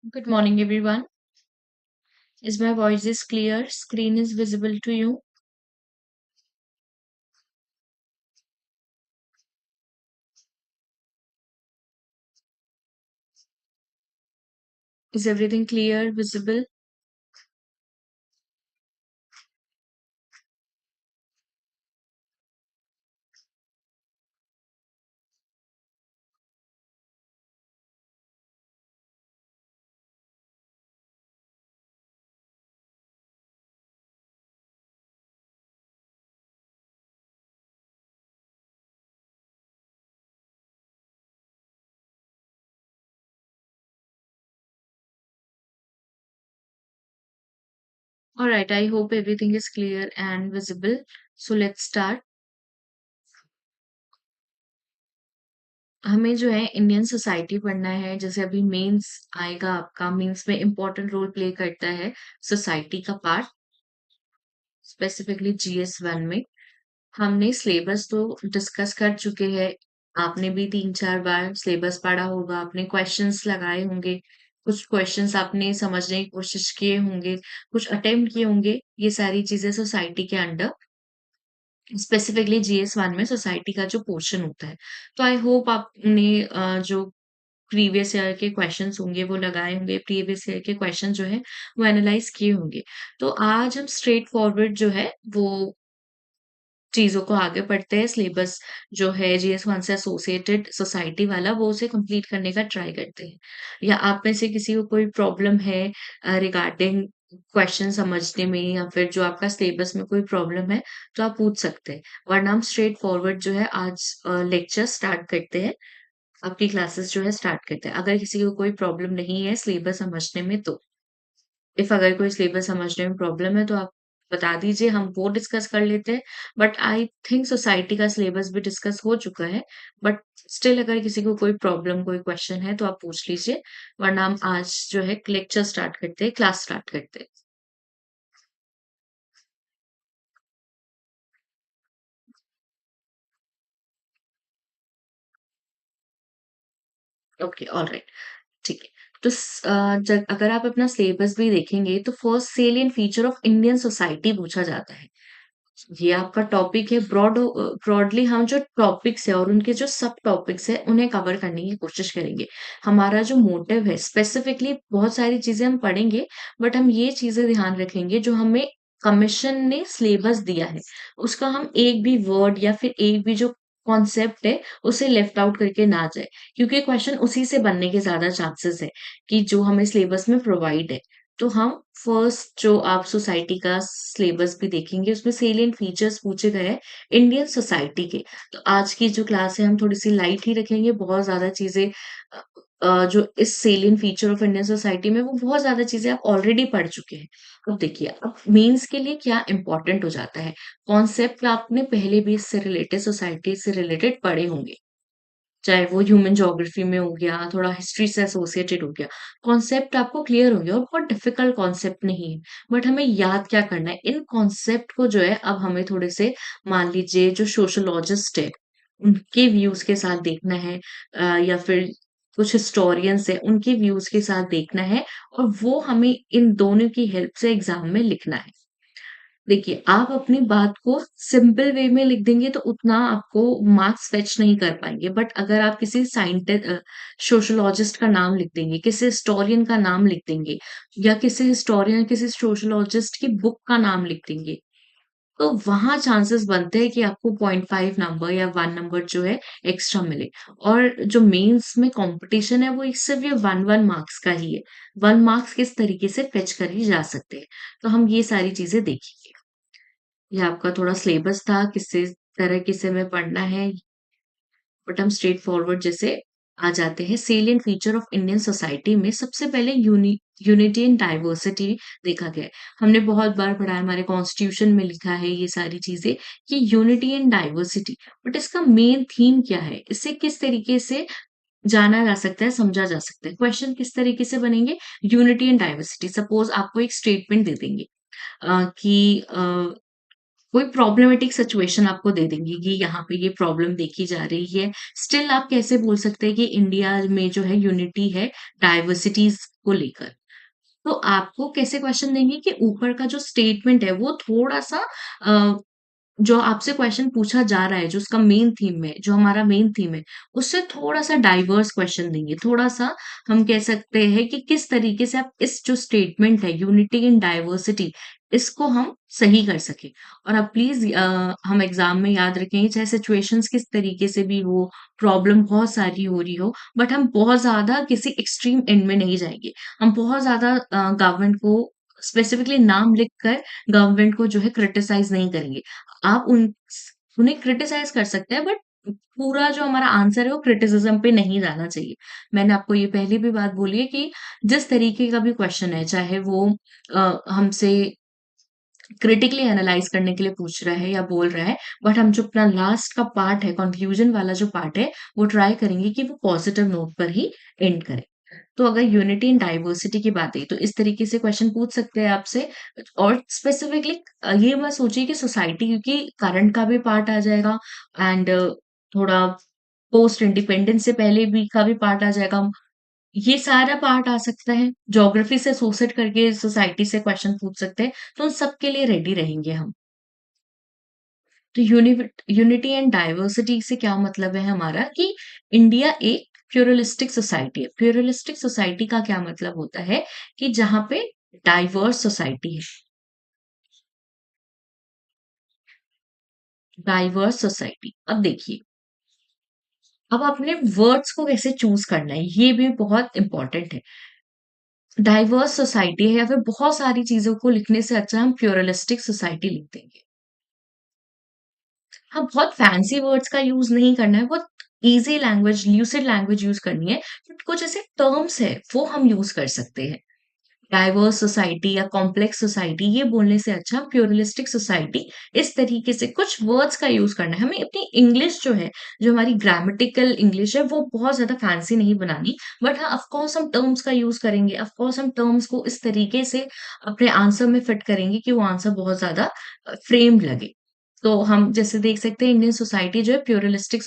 Good morning, everyone. Is my voice is clear? Screen is visible to you? Is everything clear, visible? All right, I hope everything is clear and visible. So let's start. हमें जो है Indian society पढ़ना है जैसे अभी mains आएगा आपका mains में इम्पोर्टेंट रोल प्ले करता है सोसाइटी का पार्ट स्पेसिफिकली जीएस वन में हमने सिलेबस तो डिस्कस कर चुके हैं। आपने भी 3-4 बार सिलेबस पढ़ा होगा, आपने क्वेश्चंस लगाए होंगे, कुछ क्वेश्चंस आपने समझने की कोशिश किए होंगे, कुछ अटेम्प्ट किए होंगे। ये सारी चीज़ें सोसाइटी के अंडर स्पेसिफिकली जीएस 1 में सोसाइटी का जो पोर्शन होता है। तो आई होप आपने जो प्रीवियस ईयर के क्वेश्चंस होंगे वो लगाए होंगे, प्रीवियस ईयर के क्वेश्चन जो है वो एनालाइज़ किए होंगे। तो आज हम स्ट्रेट फॉरवर्ड जो है वो चीज़ों को आगे बढ़ते हैं, सिलेबस जो है जीएस-1 से एसोसिएटेड सोसाइटी वाला, वो उसे कंप्लीट करने का ट्राई करते हैं। या आप में से किसी को कोई प्रॉब्लम है रिगार्डिंग क्वेश्चन समझने में या फिर जो आपका सिलेबस में कोई प्रॉब्लम है, तो आप पूछ सकते हैं। वरना हम स्ट्रेट फॉरवर्ड जो है आज लेक्चर स्टार्ट करते हैं, आपकी क्लासेस जो है स्टार्ट करते हैं। अगर किसी को कोई प्रॉब्लम नहीं है सिलेबस समझने में तो। इफ अगर कोई सिलेबस समझने में प्रॉब्लम है तो आप बता दीजिए हम वो डिस्कस कर लेते हैं। बट आई थिंक सोसाइटी का सिलेबस भी डिस्कस हो चुका है। बट स्टिल अगर किसी को कोई प्रॉब्लम कोई क्वेश्चन है तो आप पूछ लीजिए। वरना हम आज जो है लेक्चर स्टार्ट करते हैं, क्लास स्टार्ट करते हैं। ओके, ऑलराइट, ठीक है। तो अगर आप अपना सिलेबस भी देखेंगे तो first salient feature of Indian society पूछा जाता है। ये आपका टॉपिक है ब्रॉडली हम जो टॉपिक्स है और उनके जो सब टॉपिक्स है उन्हें कवर करने की कोशिश करेंगे। हमारा जो मोटिव है स्पेसिफिकली बहुत सारी चीजें हम पढ़ेंगे बट हम ये चीजें ध्यान रखेंगे जो हमें कमीशन ने सिलेबस दिया है उसका हम एक भी वर्ड या फिर एक भी जो कॉन्सेप्ट है उसे लेफ्ट आउट करके ना जाए क्योंकि क्वेश्चन उसी से बनने के ज्यादा चांसेस है कि जो हमें सिलेबस में प्रोवाइड है। तो हम फर्स्ट जो आप सोसाइटी का सिलेबस भी देखेंगे उसमें सेलिएंट फीचर्स पूछे गए हैं इंडियन सोसाइटी के। तो आज की जो क्लास है हम थोड़ी सी लाइट ही रखेंगे, बहुत ज्यादा चीजें जो इस salient feature of Indian society में वो बहुत ज्यादा चीजें आप ऑलरेडी पढ़ चुके हैं। अब देखिए अब मेंस के लिए क्या इंपॉर्टेंट हो जाता है, कॉन्सेप्ट आपने पहले भी इससे रिलेटेड सोसाइटी से रिलेटेड पढ़े होंगे, चाहे वो ह्यूमन ज्योग्राफी में हो गया, थोड़ा हिस्ट्री से एसोसिएटेड हो गया। कॉन्सेप्ट आपको क्लियर हो गया और बहुत डिफिकल्ट कॉन्सेप्ट नहीं है। बट हमें याद क्या करना है, इन कॉन्सेप्ट को जो है अब हमें थोड़े से मान लीजिए जो सोशियोलॉजिस्ट है, उनके व्यूज़ के साथ देखना है या फिर कुछ हिस्टोरियंस हैं, उनके व्यूज़ के साथ देखना है और वो हमें इन दोनों की हेल्प से एग्ज़ाम में लिखना है। देखिए, आप अपनी बात को सिंपल वे में लिख देंगे तो उतना आपको मार्क्स फेच नहीं कर पाएँगे। बट अगर आप किसी सोशियोलॉजिस्ट का नाम लिख देंगे, किसी हिस्टोरियन का नाम लिख देंगे या किसी हिस्टोरियन, किसी सोशियोलॉजिस्ट की बुक का नाम लिख देंगे, तो वहाँ चांसेस बनते हैं कि आपको 0.5 नंबर या 1 नंबर जो है एक्स्ट्रा मिले। और जो मेंस में कॉम्पिटिशन है वो एक सिर्फ़ ये 1-1 मार्क्स का ही है। 1 मार्क्स किस तरीके से फेच करे जा सकते हैं। तो हम ये सारी चीज़ें देखेंगे। ये आपका थोड़ा सिलेबस था, किस तरह के से हमें पढ़ना है, बट हम स्ट्रेट फॉरवर्ड जैसे आ जाते हैं। Salient feature of Indian society में सबसे पहले यूनिटी एंड डाइवर्सिटी देखा गया है। हमने बहुत बार पढ़ा है, हमारे कॉन्स्टिट्यूशन में लिखा है ये सारी चीज़ें कि यूनिटी एंड डाइवर्सिटी, बट इसका मेन थीम क्या है? इसे किस तरीके से जाना जा सकता है, समझा जा सकता है? क्वेश्चन किस तरीके से बनेंगे? यूनिटी एंड डाइवर्सिटी, सपोज़ आपको एक स्टेटमेंट दे देंगे कि कोई प्रॉब्लमेटिक सिचुएशन आपको दे देंगे कि यहाँ पे ये प्रॉब्लम देखी जा रही है। स्टिल आप कैसे बोल सकते हैं कि इंडिया में जो है यूनिटी है डाइवर्सिटीज़ को लेकर। तो आपको कैसे क्वेश्चन देंगे कि ऊपर का जो स्टेटमेंट है वो थोड़ा-सा अ, जो आपसे क्वेश्चन पूछा जा रहा है, जो उसका मेन थीम है, जो हमारा मेन थीम है, उससे थोड़ा-सा डाइवर्स क्वेश्चन देंगे। थोड़ा-सा हम कह सकते हैं कि किस तरीके से आप इस जो स्टेटमेंट है यूनिटी इन डाइवर्सिटी, इसको हम सही कर सकें। और आप प्लीज़ हम एग्ज़ाम में याद रखेंगे चाहे सिचुएशंस किस तरीके से भी हो, प्रॉब्लम बहुत सारी हो रही हो, बट हम बहुत ज़्यादा किसी एक्सट्रीम एंड में नहीं जाएँगे। हम बहुत ज़्यादा गवर्नमेंट को स्पेसिफिकली नाम लिख कर गवर्नमेंट को जो है क्रिटिसाइज़ नहीं करेंगे। आप उन्हें क्रिटिसाइज़ कर सकते हैं बट पूरा जो हमारा आंसर है वो क्रिटिसिज़्म पे नहीं जाना चाहिए। मैंने आपको ये पहले भी बात बोली है कि जिस तरीके का भी क्वेश्चन है, चाहे वो हमसे क्रिटिकली एनालाइज़ करने के लिए पूछ रहा है या बोल रहा है, बट हम जो अपना लास्ट का पार्ट है, कन्क्लूज़न वाला जो पार्ट है, वो ट्राई करेंगे कि वो पॉज़िटिव नोट पर ही एंड करें। तो अगर यूनिटी इन डाइवर्सिटी की बात है, तो इस तरीके से क्वेश्चन पूछ सकते हैं आपसे और स्पेसिफिकली ये मत सोचिए कि सोसाइटी क्योंकि करंट का भी पार्ट आ जाएगा एंड थोड़ा पोस्ट इंडिपेंडेंस से पहले भी का भी पार्ट आ जाएगा। ये सारा पार्ट आ सकता है। ज्योग्राफी से एसोसिएट करके सोसाइटी से क्वेश्चन पूछ सकते हैं, तो उन सबके लिए रेडी रहेंगे हम। तो यूनिटी एंड डाइवर्सिटी से क्या मतलब है हमारा कि इंडिया एक प्लूरलिस्टिक सोसाइटी है। प्लूरलिस्टिक सोसाइटी का क्या मतलब होता है कि जहाँ पे डाइवर्स सोसाइटी है। Diverse society. अब देखिए, अब अपने वर्ड्स को कैसे चूज़ करना है, ये भी बहुत इम्पोर्टेंट है। डाइवर्स सोसाइटी है या फिर बहुत सारी चीज़ों को लिखने से अच्छा हम प्लूरलिस्टिक सोसाइटी लिख देंगे। हाँ, बहुत फैंसी वर्ड्स का यूज़ नहीं करना है, बहुत easy language, lucid language use करनी है। बट कुछ ऐसे टर्म्स हैं, वो हम यूज़ कर सकते हैं। डाइवर्स सोसाइटी या कॉम्प्लेक्स सोसाइटी ये बोलने से अच्छा प्लूरलिस्टिक सोसाइटी इस तरीके से कुछ वर्ड्स का यूज़ करना है। हमें अपनी इंग्लिश जो है, जो हमारी ग्रामेटिकल इंग्लिश है, वो बहुत ज़्यादा फैंसी नहीं बनानी। बट हाँ, ऑफ़ कोर्स हम टर्म्स का यूज़ करेंगे। ऑफ़ कोर्स हम टर्म्स को इस तरीके से अपने आंसर में फिट करेंगे कि वो आंसर बहुत ज़्यादा फ्रेम्ड लगे। तो हम जैसे देख सकते हैं इंडियन सोसाइटी जो है प्लूरलिस्टिक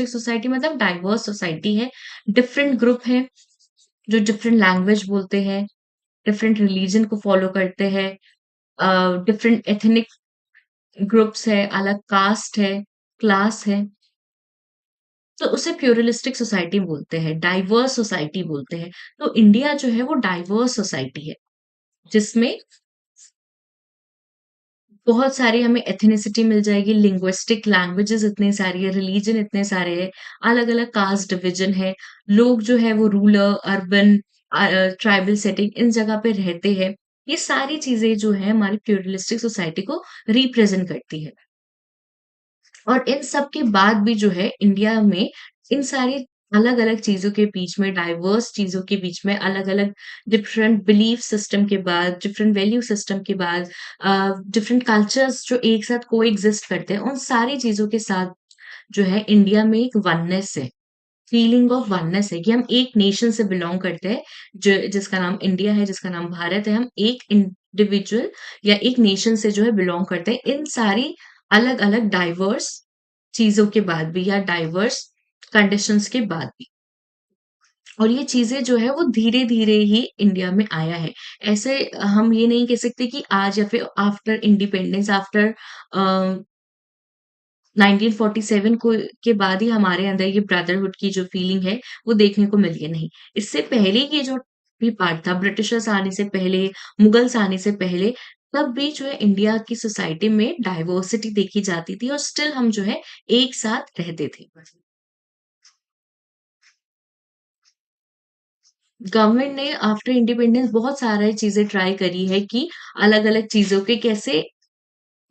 सोसाइटी मतलब डाइवर्स सोसाइटी है, डिफरेंट ग्रुप है, जो डिफरेंट लैंग्वेज बोलते हैं, डिफरेंट रिलीजन को फॉलो करते हैं, डिफरेंट एथनिक ग्रुप्स है, अलग कास्ट है, क्लास है, तो उसे प्लूरलिस्टिक सोसाइटी बोलते हैं, डाइवर्स सोसाइटी बोलते हैं। तो इंडिया जो है वो डाइवर्स सोसाइटी है, जिसमें बहुत सारी हमें एथनिसिटी मिल जाएगी, लिंग्विस्टिक लैंग्वेजेज़ इतनी सारी है, रिलीजन इतने सारे हैं, अलग-अलग कास्ट डिवीजन है, लोग जो है वो रूरल, अर्बन ट्राइबल सेटिंग इन जगह पे रहते हैं। ये सारी चीज़ें जो हैं हमारी प्लूरलिस्टिक सोसाइटी को रिप्रेज़ेंट करती है। और इन सब के बाद भी जो है इंडिया में इन सारी अलग-अलग चीज़ों के बीच में डाइवर्स चीज़ों के बीच में अलग-अलग डिफरेंट बिलीफ सिस्टम के बाद, डिफरेंट वैल्यू सिस्टम के बाद डिफरेंट कल्चर्स जो एक साथ कोएग्ज़िस्ट करते हैं, उन सारी चीज़ों के साथ जो है इंडिया में एक वननेस है, फीलिंग ऑफ वननेस है कि हम एक नेशन से बिलॉन्ग करते हैं, जो जिसका नाम इंडिया है, जिसका नाम भारत है। हम एक इंडिविजुअल या एक नेशन से जो है बिलॉन्ग करते हैं। इन सारी अलग-अलग डाइवर्स चीज़ों के बाद भी या डाइवर्स कंडीशंस के बाद भी। और ये चीज़ें जो है वो धीरे-धीरे ही इंडिया में आया है। ऐसे हम ये नहीं कह सकते कि आज या फिर आफ्टर इंडिपेंडेंस आफ्टर 1947 को के बाद ही हमारे अंदर ये ब्रदरहुड की जो फीलिंग है, वो देखने को मिली है, नहीं। इससे पहले ये जो भी पार्ट था, ब्रिटिशर्स आने से पहले, मुगल्स आने से पहले, तब भी जो है इंडिया की सोसाइटी में डाइवर्सिटी देखी जाती थी और स्टिल हम जो है एक साथ रहते थे। गवर्नमेंट ने आफ्टर इंडिपेंडेंस बहुत सारी चीज़ें ट्राई करी है कि अलग-अलग चीज़ों के कैसे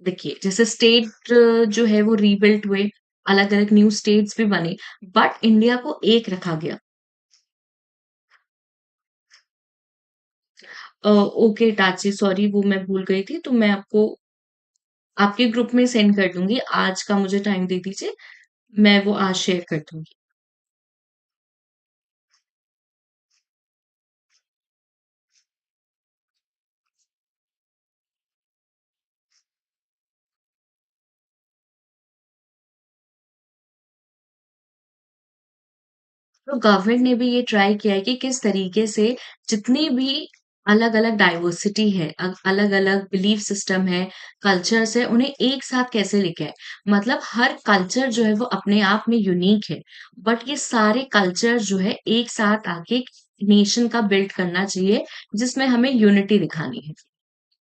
देखिए, जैसे स्टेट जो है वो रीबिल्ट हुए, अलग-अलग न्यू स्टेट्स भी बने, बट इंडिया को एक रखा गया। ओके टाची सॉरी वो मैं भूल गई थी, तो मैं आपको आपके ग्रुप में सेंड कर दूँगी। आज का मुझे टाइम दे दीजिए, मैं वो आज शेयर कर दूँगी। तो गवर्नमेंट ने भी ये ट्राई किया है कि किस तरीके से जितनी भी अलग-अलग डाइवर्सिटी है, अलग-अलग बिलीफ सिस्टम है, कल्चर्स है, उन्हें एक साथ कैसे लेके आए। मतलब हर कल्चर जो है वो अपने आप में यूनिक है, बट ये सारे कल्चर जो है एक साथ आके नेशन का बिल्ड करना चाहिए, जिसमें हमें यूनिटी दिखानी है।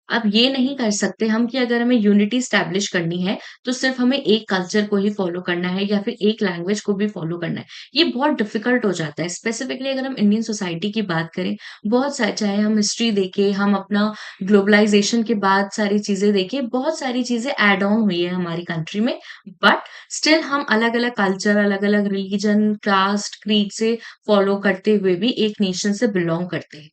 अब ये नहीं कर सकते हम कि अगर हमें यूनिटी एस्टैब्लिश करनी है, तो सिर्फ़ हमें एक कल्चर को ही फ़ॉलो करना है या फिर एक लैंग्वेज को भी फ़ॉलो करना है। ये बहुत डिफ़िकल्ट हो जाता है। स्पेसिफ़िकली अगर हम इंडियन सोसाइटी की बात करें, बहुत सा चाहे हम हिस्ट्री देखें, हम अपना ग्लोबलाइज़ेशन के बाद सारी चीज़ें देखें, बहुत सारी चीज़ें ऐड ऑन हुई है हमारी कंट्री में, बट स्टिल हम अलग-अलग कल्चर, अलग-अलग रिलीजन, कास्ट, क्रीड से फ़ॉलो करते हुए भी एक नेशन से बिलॉन्ग करते हैं।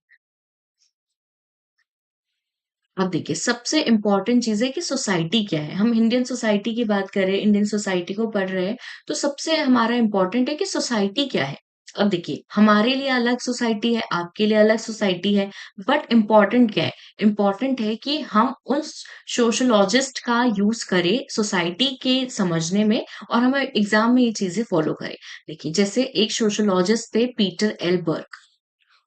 अब देखिए, सबसे इम्पोर्टेंट चीज़ है कि सोसाइटी क्या है? हम इंडियन सोसाइटी की बात करें, इंडियन सोसाइटी को पढ़ रहे हैं, तो सबसे हमारा इम्पोर्टेंट है कि सोसाइटी क्या है? अब देखिए, हमारे लिए अलग सोसाइटी है, आपके लिए अलग सोसाइटी है, बट इम्पोर्टेंट क्या है? इम्पोर्टेंट है कि हम उस सोशियोलॉजिस्ट का यूज़ करें सोसाइटी के समझने में और हम एग्ज़ाम में ये चीज़ें फ़ॉलो करें। देखिए, जैसे एक सोशियोलॉजिस्ट थे पीटर एलबर्ग।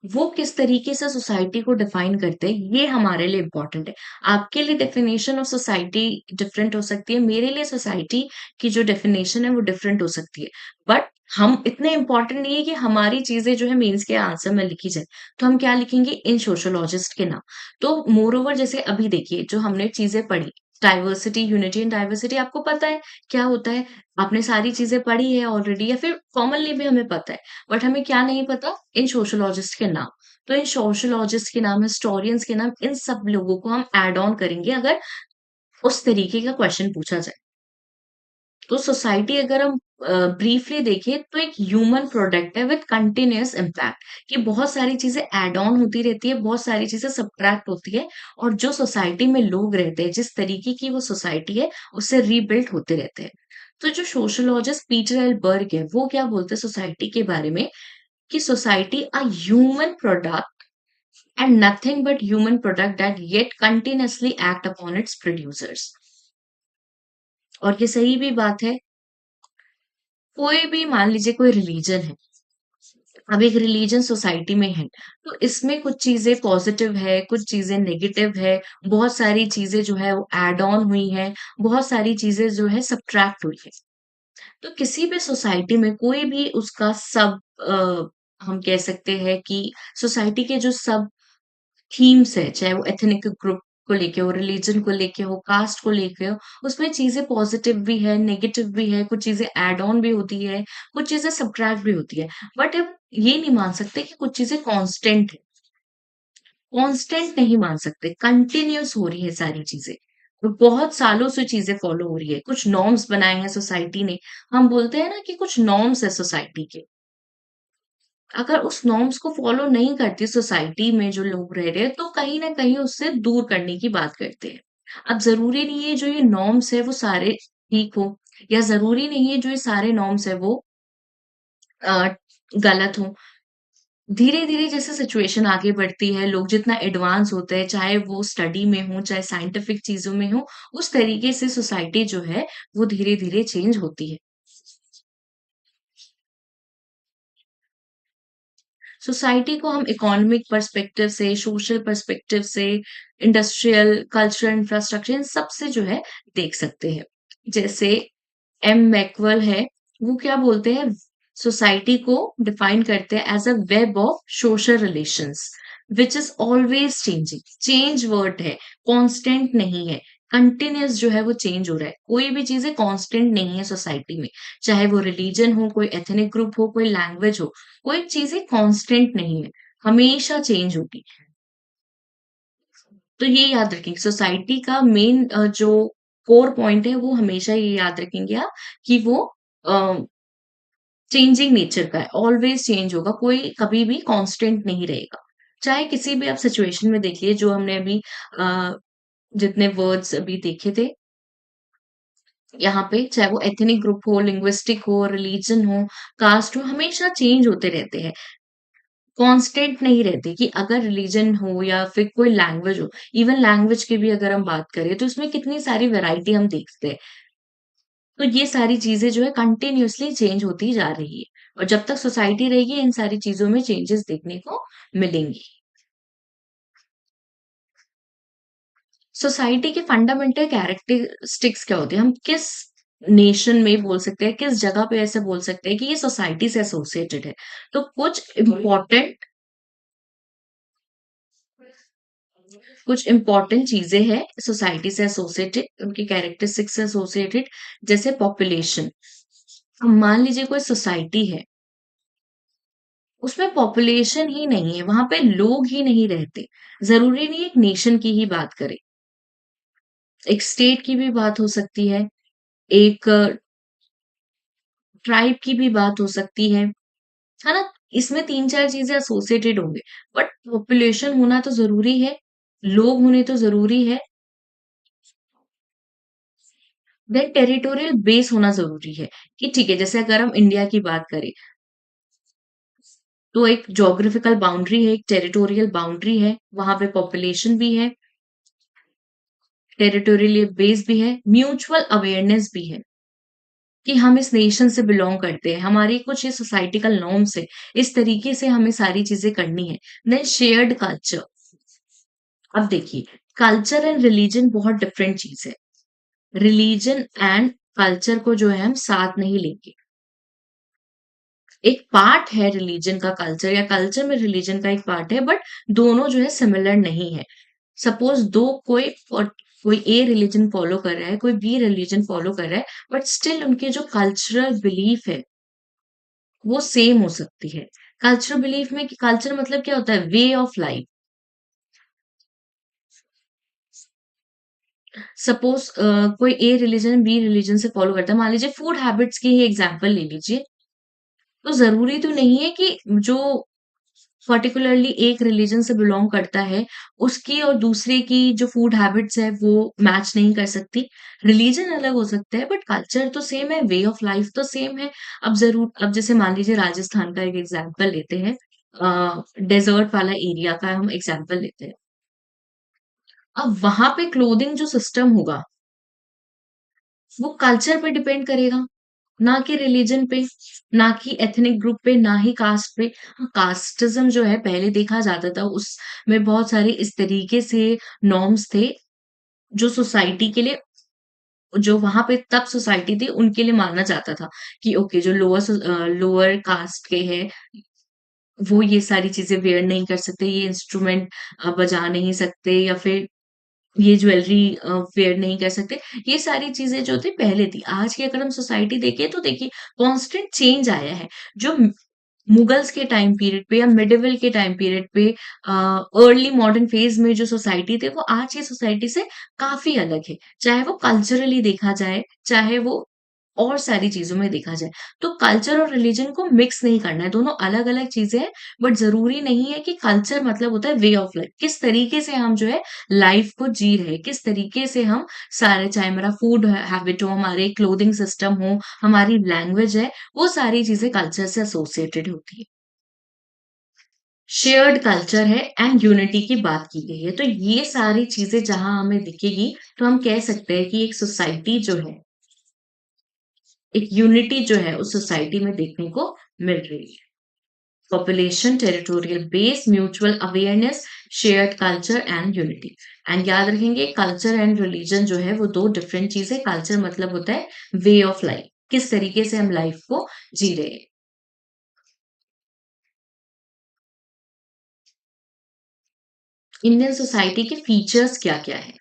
वो किस तरीके से सोसाइटी को डिफाइन करते हैं, ये हमारे लिए इम्पोर्टेंट है। आपके लिए डेफिनेशन ऑफ सोसाइटी डिफरेंट हो सकती है, मेरे लिए सोसाइटी की जो डेफिनेशन है वो डिफरेंट हो सकती है। बट हम इतने इम्पोर्टेंट नहीं है कि हमारी चीज़ें जो है मेंस के आंसर में लिखी जाए। तो हम क्या लिखेंगे इन सोशियोलॉजिस्ट के नाम। तो मोर ओवर जैसे अभी देखिए जो हमने चीज़ें पढ़ी, डाइवर्सिटी, यूनिटी एंड डाइवर्सिटी आपको पता है क्या होता है? आपने सारी चीज़ें पढ़ी है ऑलरेडी या फिर कॉमनली भी हमें पता है। बट हमें क्या नहीं पता? इन सोशियोलॉजिस्ट के नाम। तो इन सोशियोलॉजिस्ट के नाम, हिस्टोरियंस के नाम, इन सब लोगों को हम ऐड ऑन करेंगे अगर उस तरीके का क्वेश्चन पूछा जाए। तो सोसाइटी अगर हम ब्रीफली देखें तो एक ह्यूमन प्रोडक्ट है विद कंटीन्यूअस इम्पैक्ट कि बहुत सारी चीज़ें ऐड ऑन होती रहती है, बहुत सारी चीज़ें सब्ट्रैक्ट होती है और जो सोसाइटी में लोग रहते हैं, जिस तरीके की वो सोसाइटी है, उससे रीबिल्ड होते रहते हैं। तो जो सोशियोलॉजिस्ट पीटर एल बर्ग है, वो क्या बोलते हैं सोसाइटी के बारे में कि society a human product and nothing but human product that yet continuously act upon its producers। और ये सही भी बात है, कोई भी मान लीजिए कोई रिलीजन है, अब एक रिलीजन सोसाइटी में है, तो इसमें कुछ चीज़ें पॉजिटिव है, कुछ चीज़ें नेगेटिव है, बहुत सारी चीज़ें जो है वो ऐड ऑन हुई हैं, बहुत सारी चीज़ें जो है सब्ट्रैक्ट हुई है। तो किसी भी सोसाइटी में कोई भी उसका हम कह सकते हैं कि सोसाइटी के जो सब थीम्स है, चाहे वो एथनिक ग्रुप को लेके हो, रिलीजन को लेके हो, कास्ट को लेके हो, उसमें चीज़ें पॉज़िटिव भी है, नेगेटिव भी है, कुछ चीज़ें ऐड ऑन भी होती है, कुछ चीज़ें सब्ट्रैक्ट भी होती है। बट अब ये नहीं मान सकते कि कुछ चीज़ें कांस्टेंट है, कांस्टेंट नहीं मान सकते, कंटीन्यूअस हो रही है सारी चीज़ें। तो बहुत सालों से चीज़ें फॉलो हो रही है, कुछ नॉर्म्स बनाए हैं सोसाइटी ने। हम बोलते हैं ना कि कुछ नॉर्म्स है सोसाइटी के। अगर उस नॉर्म्स को फॉलो नहीं करती सोसाइटी में जो लोग रह रहे हैं, तो कहीं न कहीं उससे दूर करने की बात करते हैं। अब ज़रूरी नहीं है जो ये नॉर्म्स है वो सारे ठीक हो या ज़रूरी नहीं है जो ये सारे नॉर्म्स है वो अ, गलत हों। धीरे-धीरे जैसे सिचुएशन आगे बढ़ती है, लोग जितना एडवांस होते हैं, चाहे वो स्टडी में हो, चाहे साइंटिफिक चीज़ों में हो, उस तरीके से सोसाइटी जो है, वो धीरे-धीरे चेंज होती है। सोसाइटी को हम इकोनॉमिक पर्सपेक्टिव से, सोशल पर्सपेक्टिव से, इंडस्ट्रियल, कल्चरल इंफ्रास्ट्रक्चर इन सब से जो है देख सकते हैं। जैसे एम मैक्सवेल है, वो क्या बोलते हैं सोसाइटी को डिफाइन करते हैं as a web of social relations which is always changing. Change word है, कांस्टेंट नहीं है। कंटीन्यूअस जो है वो चेंज हो रहा है। कोई भी चीज़ें कांस्टेंट नहीं है सोसाइटी में। चाहे वो रिलीजन हो, कोई एथनिक ग्रुप हो, कोई लैंग्वेज हो, कोई चीज़ें कांस्टेंट नहीं है। हमेशा चेंज होती है। तो ये याद रखें सोसाइटी का मेन जो कोर पॉइंट है वो हमेशा ये याद रखेंगे आप कि वो अ, चेंजिंग नेचर का है, ऑलवेज़ चेंज होगा, कोई कभी भी कांस्टेंट नहीं रहेगा। चाहे किसी भी आप सिचुएशन में देखिए जो हमने अभी अ, जितने वर्ड्स अभी देखे थे यहाँ पे, चाहे वो एथनिक ग्रुप हो, लिंग्विस्टिक हो, रिलीजन हो, कास्ट हो, हमेशा चेंज होते रहते हैं। कांस्टेंट नहीं रहते कि अगर रिलीजन हो या फिर कोई लैंग्वेज हो, इवन लैंग्वेज की भी अगर हम बात करें तो उसमें कितनी सारी वैरायटी हम देखते हैं। तो ये सारी चीज़ें जो है कंटिन्यूअसली चेंज होती जा रही है और जब तक सोसाइटी रहेगी इन सारी चीज़ों में चेंजेस देखने को मिलेंगी। सोसाइटी के फंडामेंटल कैरेक्टरिस्टिक्स क्या होते हैं? हम किस नेशन में बोल सकते हैं, किस जगह पे ऐसे बोल सकते हैं कि ये सोसाइटी से एसोसिएटेड है? तो कुछ इम्पोर्टेंट चीज़ें हैं सोसाइटी से एसोसिएटेड, उनकी कैरेक्टरिस्टिक्स से एसोसिएटेड, जैसे पॉपुलेशन। अब मान लीजिए कोई सोसाइटी है, उसमें पॉपुलेशन ही नहीं है, वहाँ पे लोग ही नहीं रहते। ज़रूरी नहीं एक नेशन की ही बात करें, एक स्टेट की भी बात हो सकती है, एक ट्राइब की भी बात हो सकती है ना? इसमें 3-4 चीज़ें एसोसिएटेड होंगे, बट पॉपुलेशन होना तो ज़रूरी है, लोग होने तो ज़रूरी है, देन टेरिटोरियल बेस होना ज़रूरी है, कि ठीक है, जैसे अगर हम इंडिया की बात करें, तो एक ज्योग्राफिकल बाउंड्री है, एक टेरिटोरियल बाउंड्री है, वहाँ पे पॉपुलेशन भी है, टेरिटोरियल बेस भी है, म्यूचुअल अवेयरनेस भी है, कि हम इस नेशन से बिलॉन्ग करते हैं, हमारी कुछ ये सोसाइटिकल नॉर्म्स है, इस तरीके से हमें सारी चीज़ें करनी है। Then shared culture. अब देखिए, कल्चर एंड रिलीजन बहुत डिफरेंट चीज़ है। रिलीजन एंड कल्चर को जो है हम साथ नहीं लेंगे। एक पार्ट है रिलीजन का कल्चर या कल्चर में रिलीजन का एक पार्ट है, बट दोनों जो है सिमिलर नहीं है। सपोज दो कोई ए रिलीजन फॉलो कर रहा है, कोई बी रिलीजन फॉलो कर रहा है, बट स्टिल उनके जो कल्चरल बिलीफ है वो सेम हो सकती है। कल्चरल बिलीफ में कल्चर मतलब क्या होता है? Way of life. सपोज कोई ए रिलीजन बी रिलीजन से फॉलो करता है, मान लीजिए फूड हैबिट्स की ही एग्जांपल ले लीजिए, तो ज़रूरी तो नहीं है कि जो पर्टिकुलरली एक रिलीजन से बिलॉन्ग करता है, उसकी और दूसरे की जो फूड हैबिट्स है वो मैच नहीं कर सकती। रिलीजन अलग हो सकता है बट कल्चर तो सेम है, वे ऑफ लाइफ तो सेम है। अब जैसे मान लीजिए राजस्थान का एक एग्जांपल लेते हैं, डेज़र्ट वाला एरिया का हम एग्जांपल लेते हैं। अब वहाँ पे क्लोथिंग जो सिस्टम होगा, वो कल्चर पे डिपेंड करेगा। ना कि रिलीजन पे, ना कि एथनिक ग्रुप पे, ना ही कास्ट पे। हाँ, कास्टिज़्म जो है पहले देखा जाता था, उसमें बहुत सारे इस तरीके से नॉर्म्स थे, जो सोसाइटी के लिए जो वहाँ पे तब सोसाइटी थी उनके लिए माना जाता था, कि ओके जो लोअर कास्ट के हैं, वो ये सारी चीज़ें वियर नहीं कर सकते, ये इंस्ट्रूमेंट बजा नहीं सकते या फिर ये ज्वेलरी वेयर नहीं कर सकते। ये सारी चीज़ें जो थी पहले थी। आज की अगर हम सोसाइटी देखें तो देखिए कांस्टेंट चेंज आया है। जो मुगल्स के टाइम पीरियड पे या मिडिवल के टाइम पीरियड पे अर्ली मॉडर्न फेज़ में जो सोसाइटी थे वो आज की सोसाइटी से काफ़ी अलग है। चाहे वो कल्चरली देखा जाए, चाहे वो और सारी चीज़ों में देखा जाए। तो कल्चर और रिलिजन को मिक्स नहीं करना है, दोनों अलग-अलग चीज़ें हैं, बट ज़रूरी नहीं है कि कल्चर मतलब होता है वे ऑफ लाइफ। किस तरीके से हम जो है लाइफ को जी रहे हैं, किस तरीके से हम सारे चाहे हमारा फूड हैबिट हो, हमारे क्लोथिंग सिस्टम हो, हमारी लैंग्वेज है, वो सारी चीज़ें कल्चर से एसोसिएटेड होती है। शेयर्ड कल्चर है एंड यूनिटी की बात की गई है। तो ये सारी चीज़ें जहाँ हमें दिखेगी, तो हम कह सकते हैं कि एक सोसाइटी जो है, एक यूनिटी जो है उस सोसाइटी में देखने को मिल रही है। Population, territorial base, mutual awareness, shared culture and unity. And याद रखेंगे कल्चर एंड रिलीजन जो है वो 2 डिफरेंट चीज़ है। कल्चर मतलब होता है वे ऑफ लाइफ, किस तरीके से हम लाइफ को जी रहे हैं। इंडियन सोसाइटी के फीचर्स क्या-क्या हैं?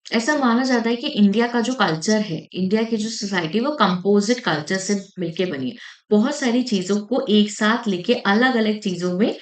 ऐसा माना जाता है कि इंडिया का जो कल्चर है, इंडिया की जो सोसाइटी है वो कंपोज़िट कल्चर से मिलके बनी है। बहुत सारी चीज़ों को एक साथ लेके अलग-अलग चीज़ों में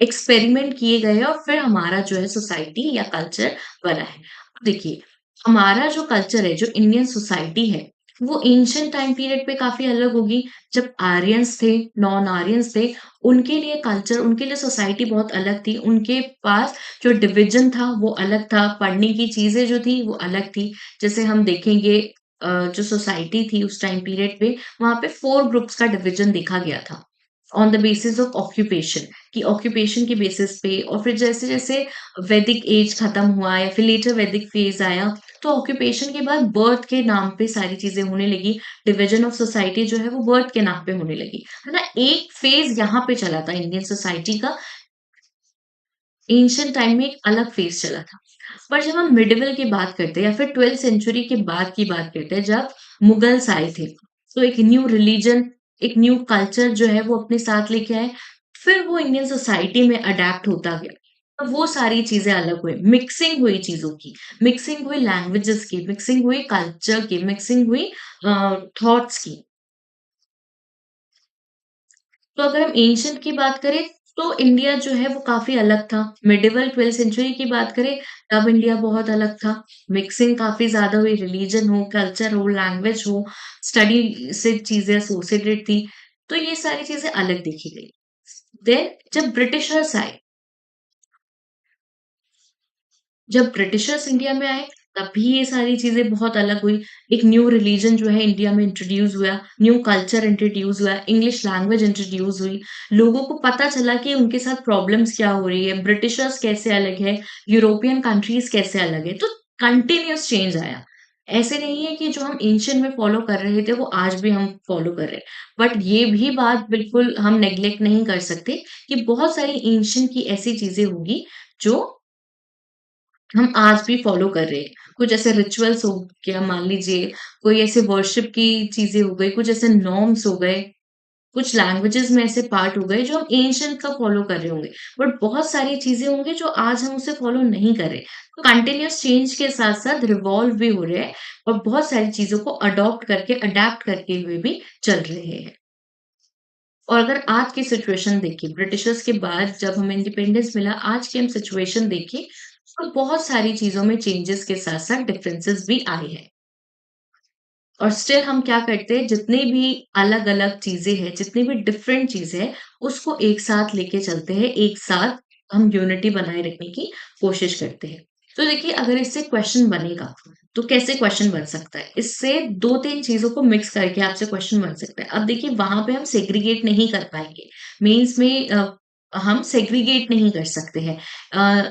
एक्सपेरिमेंट किए गए हैं और फिर हमारा जो है सोसाइटी या कल्चर बना है। अब देखिए, हमारा जो कल्चर है, जो इंडियन सोसाइटी है, वो एंशिएंट टाइम पीरियड पे काफ़ी अलग होगी। जब आर्यन्स थे, नॉन आर्यन्स थे, उनके लिए कल्चर, उनके लिए सोसाइटी बहुत अलग थी। उनके पास जो डिवीज़न था, वो अलग था, पढ़ने की चीज़ें जो थी, वो अलग थी। जैसे हम देखेंगे जो सोसाइटी थी उस टाइम पीरियड पे, वहाँ पे 4 ग्रुप्स का डिवीज़न देखा गया था, on the basis of occupation. कि ऑक्यूपेशन के बेसिस पे और फिर जैसे-जैसे वैदिक एज खत्म हुआ या फिर लेटर वैदिक फेज़ आया, तो ऑक्यूपेशन के बाद बर्थ के नाम पे सारी चीज़ें होने लगी। डिवीज़न ऑफ सोसाइटी जो है वो बर्थ के नाम पे होने लगी, है ना? एक फेज़ यहाँ पे चला था इंडियन सोसाइटी का, एंशिएंट टाइम में एक अलग फेज़ चला था। पर जब हम मिडिवल की बात करते हैं या फिर 12th सेंचुरी के बाद की बात करते हैं जब मुगल्स आए थे, तो एक न्यू रिलीजन, एक न्यू कल्चर जो है वो अपने साथ लेके आए। फिर वो इंडियन सोसाइटी में अडैप्ट होता गया। तो वो सारी चीज़ें अलग हुई, मिक्सिंग हुई चीज़ों की, मिक्सिंग हुई लैंग्वेजेज़ की, मिक्सिंग हुई कल्चर की, मिक्सिंग हुई थॉट्स की। तो अगर हम एंशिएंट की बात करें, तो इंडिया जो है वो काफ़ी अलग था। मिडिवल 12th सेंचुरी की बात करें, तब इंडिया बहुत अलग था। मिक्सिंग काफ़ी ज़्यादा हुई, रिलीजन हो, कल्चर हो, लैंग्वेज हो, स्टडी से चीज़ें एसोसिएटेड थी। तो ये सारी चीज़ें अलग देखी गई। देन जब ब्रिटिशर्स आए, जब ब्रिटिशर्स इंडिया में आए, तब भी ये सारी चीज़ें बहुत अलग हुई। एक न्यू रिलीजन जो है इंडिया में इंट्रोड्यूस हुआ, न्यू कल्चर इंट्रोड्यूस हुआ, इंग्लिश लैंग्वेज इंट्रोड्यूस हुई। लोगों को पता चला कि उनके साथ प्रॉब्लम्स क्या हो रही है, ब्रिटिशर्स कैसे अलग है, यूरोपियन कंट्रीज़ कैसे अलग है। तो कंटीन्यूअस चेंज आया। ऐसे नहीं है कि जो हम एंशिएंट में फॉलो कर रहे थे, वो आज भी हम फॉलो कर रहे हैं। बट ये भी बात बिल्कुल हम नेग्लेक्ट नहीं कर सकते कि बहुत सारी एंशिएंट की ऐसी चीज़ें होंगी, जो हम आज भी फॉलो कर रहे हैं। कुछ ऐसे रिचुअल्स हो गया मान लीजिए, कोई ऐसे वर्शिप की चीज़ें हो गई, कुछ ऐसे नॉर्म्स हो गए, कुछ लैंग्वेजेज़ में ऐसे पार्ट हो गए जो हम एंशिएंट का फॉलो कर रहे होंगे। बट बहुत सारी चीज़ें होंगी जो आज हम उसे फॉलो नहीं कर रहे। तो कंटीन्यूअस चेंज के साथ-साथ रिवॉल्व भी हो रहे हैं और बहुत सारी चीज़ों को अडॉप्ट करके, अडैप्ट करते हुए भी चल रहे हैं। और अगर आज की सिचुएशन देखें, ब्रिटिशर्स के बाद जब हमें इंडिपेंडेंस मिला, आज की हम सिचुएशन देखें, तो बहुत सारी चीज़ों में चेंजेस के साथ-साथ डिफरेंसेस भी आए हैं। और स्टिल हम क्या करते हैं, जितनी भी अलग-अलग चीज़ें हैं, जितनी भी डिफरेंट चीज़ें हैं, उसको एक साथ लेके चलते हैं, एक साथ हम यूनिटी बनाए रखने की कोशिश करते हैं। तो देखिए, अगर इससे क्वेश्चन बनेगा, तो कैसे क्वेश्चन बन सकता है? इससे 2-3 चीज़ों को मिक्स करके आपसे क्वेश्चन बन सकता है। अब देखिए, वहाँ पे हम सेग्रीगेट नहीं कर पाएँगे। मेंस में हम सेग्रीगेट नहीं कर सकते हैं। अ,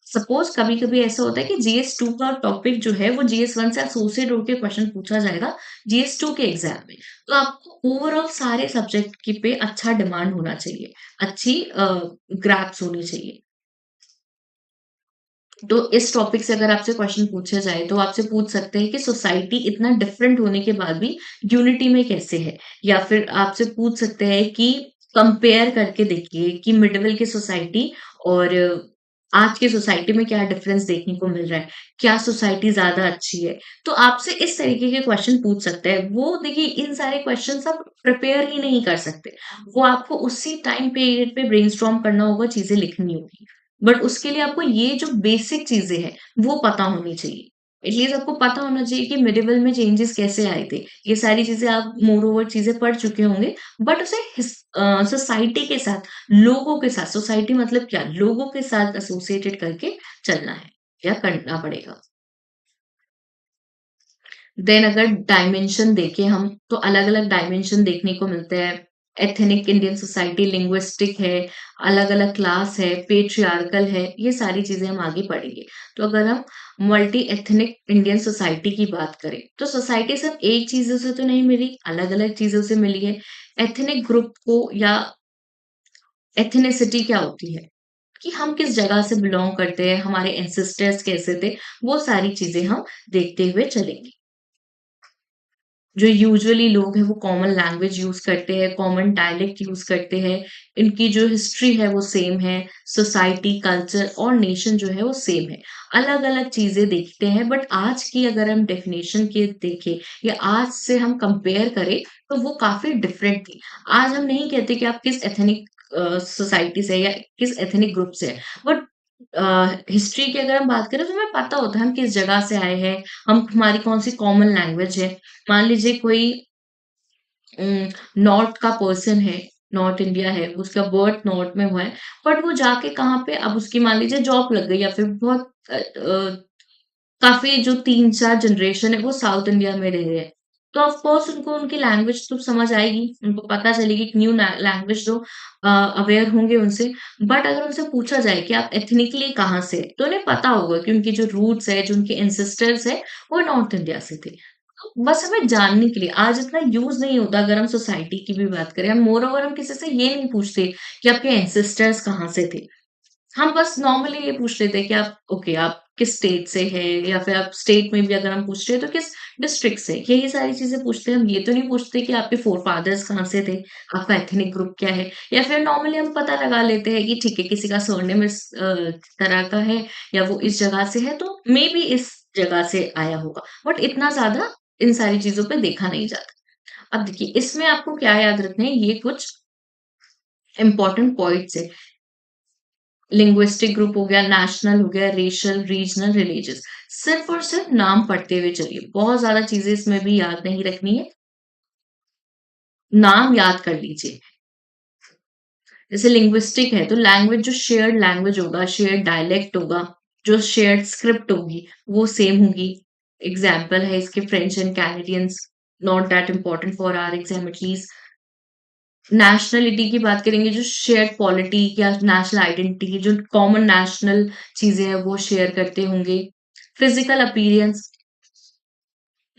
सपोज़ कभी-कभी ऐसा होता है कि जीएस 2 का टॉपिक जो है वो जीएस 1 से एसोसिएट होके क्वेश्चन पूछा जाएगा जीएस 2 के एग्ज़ाम में। तो आपको ओवरऑल सारे सब्जेक्ट की पे अच्छा डिमांड होना चाहिए, अच्छी ग्रैप्स होनी चाहिए। तो इस टॉपिक से अगर आपसे क्वेश्चन पूछा जाए तो आपसे पूछ सकते हैं कि सोसाइटी इतना डिफरेंट होने के बाद भी यूनिटी में कैसे है? या फिर आपसे पूछ सकते हैं कि कंपेयर करके देखिए कि मिडल की सोसाइटी और आज की सोसाइटी में क्या डिफरेंस देखने को मिल रहा है? क्या सोसाइटी ज़्यादा अच्छी है? तो आपसे इस तरीके के क्वेश्चन पूछ सकते हैं। वो देखिए इन सारे क्वेश्चन्स आप प्रिपेयर ही नहीं कर सकते। वो आपको उसी टाइम पीरियड पे ब्रेनस्टॉर्म करना होगा, चीज़ें लिखनी होगी। बट उसके लिए आपको ये जो बेसिक चीज़ें हैं, वो पता होनी चाहिए। एटलीस्ट आपको पता होना चाहिए कि मिडिवल में चेंजेस कैसे आए थे। ये सारी चीज़ें आप मोर ओवर चीज़ें पढ़ चुके होंगे, बट उसे सोसाइटी के साथ, लोगों के साथ सोसाइटी मतलब क्या? लोगों के साथ एसोसिएटेड करके चलना है या करना पड़ेगा। देन अगर डायमेंशन देखें हम, तो अलग-अलग डायमेंशन देखने को मिलते हैं। एथनिक इंडियन सोसाइटी, लिंग्विस्टिक है, अलग-अलग क्लास है, पैट्रियार्कल है, ये सारी चीज़ें हम आगे पढ़ेंगे। तो अगर हम मल्टी एथनिक इंडियन सोसाइटी की बात करें, तो सोसाइटी सिर्फ़ एक चीज़ों से तो नहीं मिली, अलग-अलग चीज़ों से मिली है। एथनिक ग्रुप को या एथनिसिटी क्या होती है? कि हम किस जगह से बिलॉन्ग करते हैं, हमारे एंसेस्टर्स कैसे थे, वो सारी चीज़ें हम देखते हुए चलेंगे। जो यूजुअली लोग हैं वो कॉमन लैंग्वेज यूज़ करते हैं, कॉमन डायलेक्ट यूज़ करते हैं। इनकी जो हिस्ट्री है वो सेम है, सोसाइटी, कल्चर और नेशन जो है वो सेम है। अलग-अलग चीज़ें देखते हैं बट आज की अगर हम डेफिनेशन के देखें या आज से हम कंपेयर करें तो वो काफ़ी डिफरेंट थी। आज हम नहीं कहते कि आप किस एथनिक सोसाइटी से या किस एथनिक ग्रुप से हैं। बट हिस्ट्री की अगर हम बात करें तो हमें पता होता है हम किस जगह से आए हैं, हम हमारी कौन-सी कॉमन लैंग्वेज है। मान लीजिए कोई नॉर्थ का पर्सन है, नॉर्थ इंडिया है, उसका बर्थ नॉर्थ में हुआ है, बट वो जाके कहाँ पे अब उसकी मान लीजिए जॉब लग गई या फिर बहुत काफ़ी जो 3-4 जनरेशन है वो साउथ इंडिया में रह रहे हैं। तो ऑफ कोर्स उनको उनकी लैंग्वेज तो समझ आएगी, उनको पता चलेगी कि न्यू लैंग्वेज जो अवेयर होंगे उनसे। बट अगर उनसे पूछा जाए कि आप एथनिकली कहाँ से हैं? तो उन्हें पता होगा कि उनके जो रूट्स है, जो उनके एंसेस्टर्स है, वो नॉर्थ इंडिया से थे। तो बस हमें जानने के लिए आज इतना यूज़ नहीं होता। अगर हम सोसाइटी की भी बात करें, हम मोर ओवर हम किसी से ये नहीं पूछते कि आपके एंसेस्टर्स कहाँ से थे। हम बस नॉर्मली ये पूछ लेते हैं कि आप ओके, आप किस स्टेट से हैं, या फिर आप स्टेट में भी अगर हम पूछ रहे हैं तो किस डिस्ट्रिक्ट से, यही सारी चीज़ें पूछते हैं। हम ये तो नहीं पूछते कि आपके फोरफादर्स कहाँ से थे, आपका एथनिक ग्रुप क्या है, या फिर नॉर्मली हम पता लगा लेते हैं कि ठीक है, किसी का सरनेम इस तरह का है, या वो इस जगह से है, तो मे बी इस जगह से आया होगा। बट इतना ज़्यादा इन सारी चीज़ों पे देखा नहीं जाता। अब देखिए, इसमें आपको क्या याद रखना है, ये कुछ इम्पोर्टेंट पॉइंट्स है। लिंग्विस्टिक ग्रुप हो गया, नेशनल हो गया, रेशियल, रीजनल, रिलीजियस। सिर्फ और सिर्फ नाम पढ़ते हुए चलिए। बहुत ज़्यादा चीज़ें इसमें भी याद नहीं रखनी है। नाम याद कर लीजिए। जैसे लिंग्विस्टिक है, तो लैंग्वेज जो शेयर्ड लैंग्वेज होगा, शेयर्ड डायलेक्ट होगा, जो शेयर्ड स्क्रिप्ट होगी, वो सेम होगी। एग्ज़ाम्पल है इसके French and Canadians, not that important for our exam at least. Nationality की बात करेंगे, जो शेयर्ड पॉलिटी या नेशनल आइडेंटिटी, जो कॉमन नेशनल चीज़ें हैं, वो शेयर करते होंगे। फिज़िकल अपीयरेंस,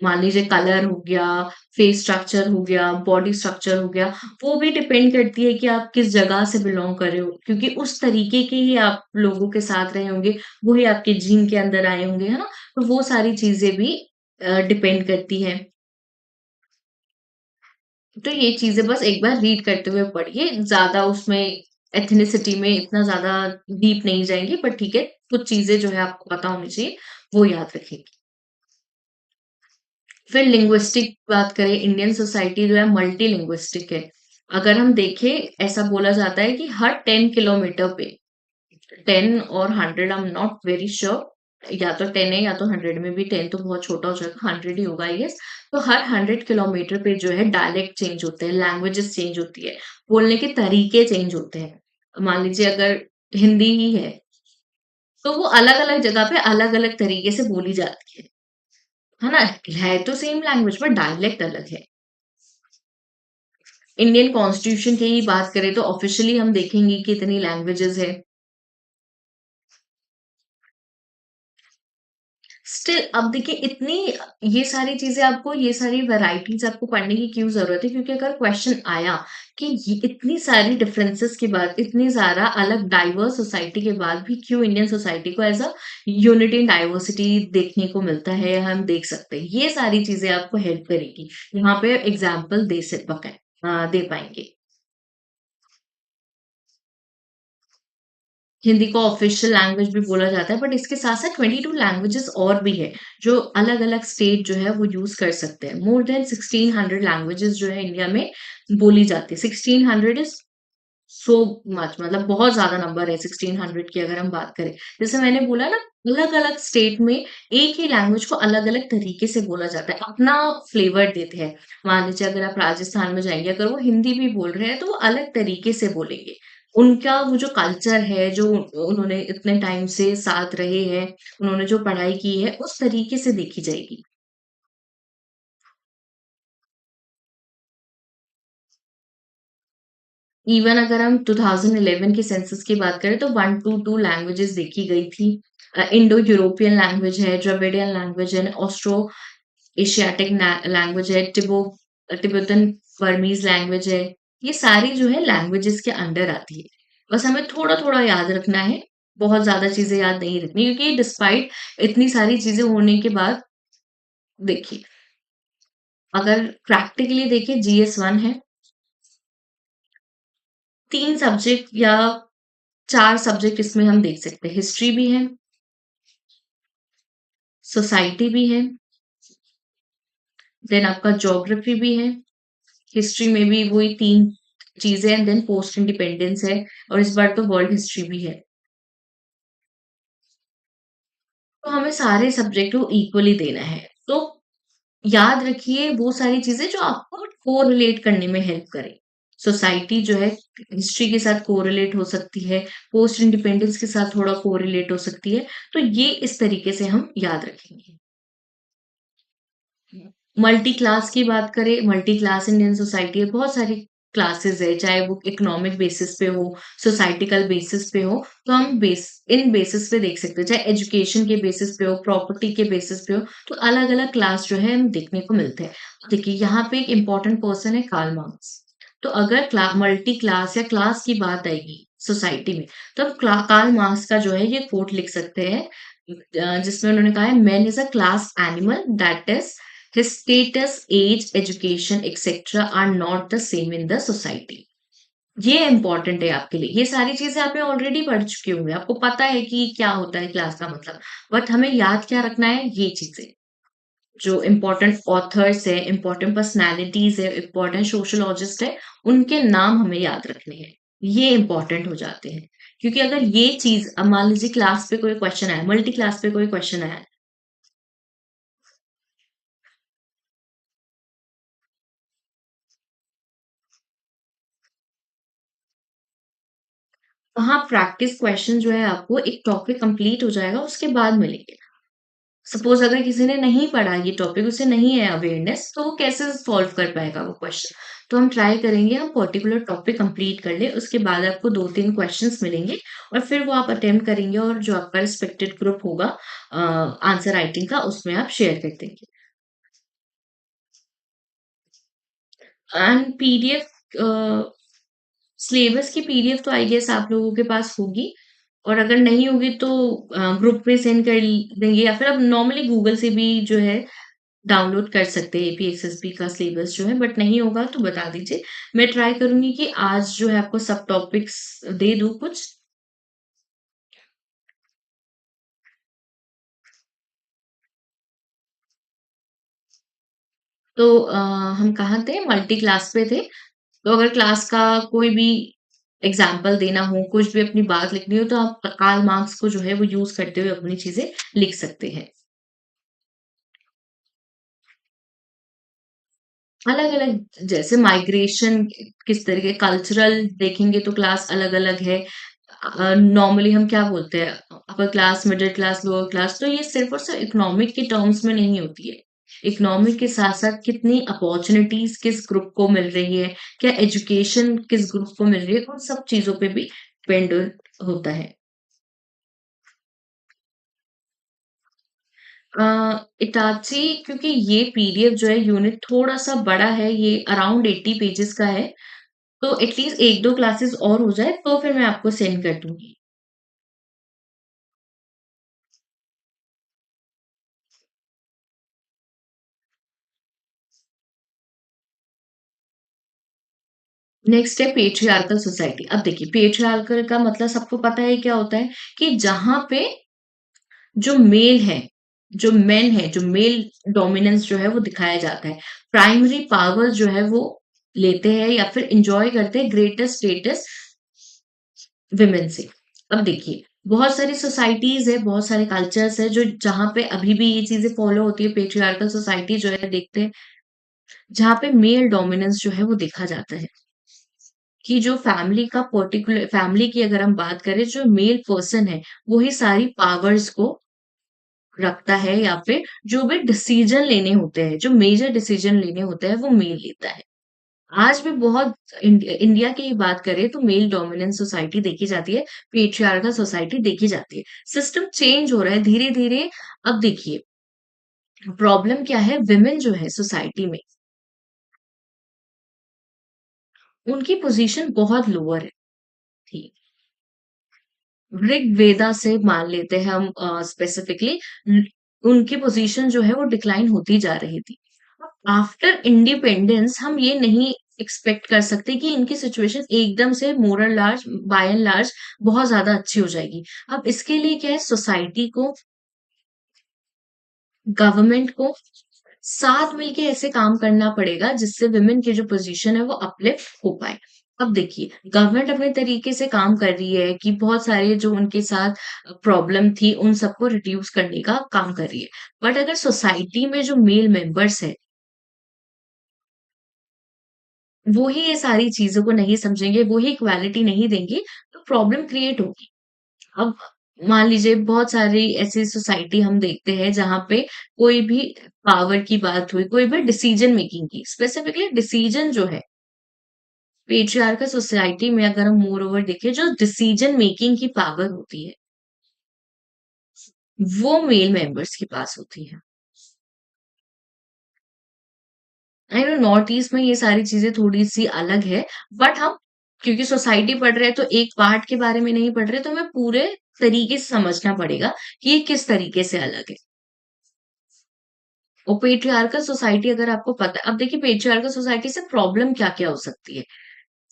मान लीजिए कलर हो गया, फेस स्ट्रक्चर हो गया, बॉडी स्ट्रक्चर हो गया, वो भी डिपेंड करती है कि आप किस जगह से बिलॉन्ग कर रहे हो, क्योंकि उस तरीके के ही आप लोगों के साथ रहे होंगे, वही आपके जीन के अंदर आए होंगे, है ना? तो वो सारी चीज़ें भी डिपेंड करती हैं। तो ये चीज़ें बस एक बार रीड करते हुए पढ़िए, ज़्यादा उसमें एथनिसिटी में इतना ज़्यादा डीप नहीं जाएँगे, बट ठीक है, कुछ चीज़ें जो है आपको पता होनी चाहिए, वो याद रखेंगे। फिर लिंग्विस्टिक बात करें, इंडियन सोसाइटी जो है मल्टी लिंग्विस्टिक है। अगर हम देखें, ऐसा बोला जाता है कि हर 10 किलोमीटर पे, 10 और 100 I am not very sure, या तो 10 है या तो 100 में भी, 10 तो बहुत छोटा हो जाएगा, 100 ही होगा आई गेस। तो हर 100 किलोमीटर पे जो है डायलेक्ट चेंज होते हैं, लैंग्वेजेस चेंज होती है, बोलने के तरीके चेंज होते हैं। मान लीजिए अगर हिंदी ही है, तो वो अलग-अलग जगह पे अलग-अलग तरीके से बोली जाती है ना? है तो सेम लैंग्वेज, बट डायलेक्ट अलग है। इंडियन कॉन्स्टिट्यूशन की ही बात करें, तो ऑफिशियली हम देखेंगे कि इतनी लैंग्वेजेस है। स्टिल अब देखिए, इतनी ये सारी चीज़ें आपको, ये सारी वैराइटीज़ आपको पढ़ने की क्यों ज़रूरत है? क्योंकि अगर क्वेश्चन आया कि ये इतनी सारी डिफरेंसेस के बाद, इतनी ज़्यादा अलग डाइवर्स सोसाइटी के बाद भी क्यों इंडियन सोसाइटी को as a unity in diversity देखने को मिलता है, या हम देख सकते हैं। ये सारी चीज़ें आपको हेल्प करेगी। यहाँ पे एग्ज़ाम्पल दे पाएँगे। हिंदी को ऑफिशियल लैंग्वेज भी बोला जाता है, बट इसके साथ-साथ 22 लैंग्वेजेस और भी है, जो अलग-अलग स्टेट जो है वो यूज़ कर सकते हैं। मोर देन 1600 लैंग्वेजेस जो है इंडिया में बोली जाती है। 1600 इज़ सो मच, मतलब बहुत ज़्यादा नंबर है 1600 की अगर हम बात करें। जैसे मैंने बोला ना, अलग-अलग स्टेट में एक ही लैंग्वेज को अलग-अलग तरीके से बोला जाता है, अपना फ्लेवर देते हैं। मान लीजिए अगर आप राजस्थान में जाएँगे, अगर वो हिंदी भी बोल रहे हैं, तो वो अलग तरीके से बोलेंगे। उनका वो जो कल्चर है, जो उन्होंने इतने टाइम से साथ रहे हैं, उन्होंने जो पढ़ाई की है, उस तरीके से देखी जाएगी। इवन अगर हम 2011 के सेंसस की बात करें, तो 1 टू 2 लैंग्वेजेज़ देखी गई थी। इंडो यूरोपियन लैंग्वेज है, द्रविडियन लैंग्वेज है, ऑस्ट्रो एशियाटिक लैंग्वेज है, तिब्बतन बर्मीज़ लैंग्वेज है। ये सारी जो है लैंग्वेजेज़ के अंडर आती है। बस हमें थोड़ा-थोड़ा याद रखना है, बहुत ज़्यादा चीज़ें याद नहीं रखनी, क्योंकि डिस्पाइट इतनी सारी चीज़ें होने के बाद, देखिए, अगर प्रैक्टिकली देखें, जीएस 1 है, 3 सब्जेक्ट या 4 सब्जेक्ट इसमें हम देख सकते हैं। हिस्ट्री भी है, सोसाइटी भी है, देन आपका ज्योग्राफी भी है, हिस्ट्री में भी वही 3 चीज़ें हैं, देन पोस्ट इंडिपेंडेंस है, और इस बार तो वर्ल्ड हिस्ट्री भी है। तो हमें सारे सब्जेक्ट को इक्वली देना है। तो याद रखिए वो सारी चीज़ें जो आपको कोरिलेट करने में हेल्प करें। सोसाइटी जो है हिस्ट्री के साथ कोरिलेट हो सकती है, पोस्ट इंडिपेंडेंस के साथ थोड़ा कोरिलेट हो सकती है। तो ये इस तरीके से हम याद रखेंगे। मल्टी क्लास की बात करें, मल्टी क्लास इंडियन सोसाइटी है, बहुत सारी क्लासेस है, चाहे वो इकोनॉमिक बेसिस पे हो, सोसाइटिकल बेसिस पे हो, तो हम इन बेसिस पे देख सकते हैं, चाहे एजुकेशन के बेसिस पे हो, प्रॉपर्टी के बेसिस पे हो, तो अलग-अलग क्लास जो है हम देखने को मिलते हैं। देखिए, यहाँ पे एक इम्पोर्टेंट पर्सन है कार्ल मार्क्स। तो अगर मल्टी क्लास या क्लास की बात आएगी सोसाइटी में, तो हम कार्ल मार्क्स का जो है ये कोट लिख सकते हैं, जिसमें उन्होंने कहा है, man is a class animal that is his status, age, education, etc. are not the same in the society. ये इम्पोर्टेंट है आपके लिए। ये सारी चीजें आपने ऑलरेडी पढ़ चुके होंगे। आपको पता है कि क्या होता है क्लास का मतलब। बट हमें याद क्या रखना है? ये चीजें। जो इम्पोर्टेंट ऑथर्स है, इम्पोर्टेंट पर्सनैलिटीज है, इम्पोर्टेंट सोशोलॉजिस्ट है, उनके नाम हमें याद रखने हैं। ये इम्पोर्टेंट हो जाते हैं। क्योंकि अगर ये चीज, अब मान लीजिए क्लास पे कोई क्वेश्चन आया, मल्टी क्लास पे कोई क्वेश्चन आया, वहाँ प्रैक्टिस क्वेश्चन जो है आपको एक टॉपिक कंप्लीट हो जाएगा, उसके बाद मिलेंगे। सपोज़ अगर किसी ने नहीं पढ़ा ये टॉपिक, उसे नहीं है अवेयरनेस, तो वो कैसे सॉल्व कर पाएगा वो क्वेश्चन? तो हम ट्राई करेंगे, हम पर्टिकुलर टॉपिक कंप्लीट कर लें, उसके बाद आपको 2-3 क्वेश्चन्स मिलेंगे और फिर वो आप अटेम्प्ट करेंगे और जो आपका रिस्पेक्टेड ग्रुप होगा आंसर राइटिंग का, उसमें आप शेयर कर देंगे। एंड पीडीएफ सिलेबस की पीडीएफ तो आई गेस आप लोगों के पास होगी और अगर नहीं होगी तो ग्रुप में सेंड कर देंगे या फिर आप नॉर्मली गूगल से भी जो है डाउनलोड कर सकते हैं एपीएसएसबी का सिलेबस जो है, बट नहीं होगा तो बता दीजिए। मैं ट्राई करूंगी कि आज जो है आपको सब टॉपिक्स दे दूं कुछ। तो हम कहाँ थे? मल्टी क्लास पे थे। तो अगर क्लास का कोई भी एग्जाम्पल देना हो, कुछ भी अपनी बात लिखनी हो, तो आप कार्ल मार्क्स को जो है वो यूज करते हुए अपनी चीजें लिख सकते हैं। अलग-अलग जैसे माइग्रेशन किस तरीके कल्चरल देखेंगे तो क्लास अलग-अलग है। नॉर्मली हम क्या बोलते हैं upper class, middle class, lower class तो ये सिर्फ़ और सिर्फ़ इकोनॉमिक के टर्म्स में नहीं होती है। इकोनॉमिक के साथ-साथ कितनी अपॉर्च्युनिटीज़ किस ग्रुप को मिल रही है, क्या एजुकेशन किस ग्रुप को मिल रही है, उन सब चीज़ों पे भी डिपेंड होता है। अ, इटाची क्योंकि ये पीडीएफ जो है यूनिट थोड़ा-सा बड़ा है, ये अराउंड 80 पेजेज़ का है। तो एटलीस्ट 1-2 क्लासेस और हो जाए तो फिर मैं आपको सेंड कर दूँगी। नेक्स्ट है पेट्रियार्कल सोसाइटी। अब देखिए पेट्रियार्कल का मतलब सबको पता है क्या होता है कि जहाँ पे जो मेल है, जो मेन है, जो मेल डोमिनेंस जो है वो दिखाया जाता है। प्राइमरी पावर जो है वो लेते हैं या फिर एन्जॉय करते हैं ग्रेटर स्टेटस विमेन से। अब देखिए बहुत सारी सोसाइटीज़ है, बहुत सारे कल्चर्स है जो जहाँ पे अभी भी ये चीज़ें फॉलो होती है पेट्रियार्कल सोसाइटी जो है देखते हैं जहाँ पे मेल डोमिनेंस जो है वो देखा जाता है कि जो फैमिली का पर्टिकुलर फैमिली की अगर हम बात करें जो मेल पर्सन है वो ही सारी पावर्स को रखता है या फिर जो भी डिसीजन लेने होते हैं जो मेजर डिसीजन लेने होते हैं वो मेल लेता है। आज भी बहुत इंडिया की ही बात करें तो मेल डोमिनेंस सोसाइटी देखी जाती है, पेट्रियार्कल सोसाइटी देखी जाती है। सिस्टम चेंज हो रहा है धीरे धीरे। अब देखिए प्रॉब्लम क्या है विमेन जो है सोसाइटी में उनकी पोजीशन बहुत लोअर है। ठीक, ऋग्वेदा से मान लेते हैं हम स्पेसिफिकली उनकी पोजीशन जो है वो डिक्लाइन होती जा रही थी। आफ्टर इंडिपेंडेंस हम ये नहीं एक्सपेक्ट कर सकते कि इनकी सिचुएशन एकदम से moral large by and large बहुत ज्यादा अच्छी हो जाएगी। अब इसके लिए क्या है सोसाइटी को गवर्नमेंट को साथ मिलके ऐसे काम करना पड़ेगा जिससे वुमेन की जो पोजीशन है वो अपलिफ्ट हो पाए। अब देखिए गवर्नमेंट अपने तरीके से काम कर रही है कि बहुत सारे जो उनके साथ प्रॉब्लम थी उन सबको रिड्यूस करने का काम कर रही है। बट अगर सोसाइटी में जो मेल मेंबर्स है वो ही ये सारी चीजों को नहीं समझेंगे, वो ही इक्वालिटी नहीं देंगे, तो प्रॉब्लम क्रिएट होगी। अब मान लीजिए बहुत सारी ऐसी सोसाइटी हम देखते हैं जहाँ पे कोई भी पावर की बात हुई, कोई भी डिसीजन मेकिंग की, स्पेसिफिकली डिसीजन जो है, पेट्रियार्कल सोसाइटी में अगर हम मोर ओवर देखें, जो डिसीजन मेकिंग की पावर होती है, वो मेल मेंबर्स के पास होती है। आई नो नॉर्थ ईस्ट में ये सारी चीज़ें थोड़ी-सी अलग है, बट हम क्योंकि सोसाइटी पढ़ रहे हैं तो एक पार्ट के बारे में नहीं पढ़ रहे, तो हमें पूरे तरीके से समझना पड़ेगा कि ये किस तरीके से अलग है। और पेट्रियार्कल सोसाइटी अगर आपको पता है, अब देखिए पेट्रियार्कल सोसाइटी से प्रॉब्लम क्या-क्या हो सकती है।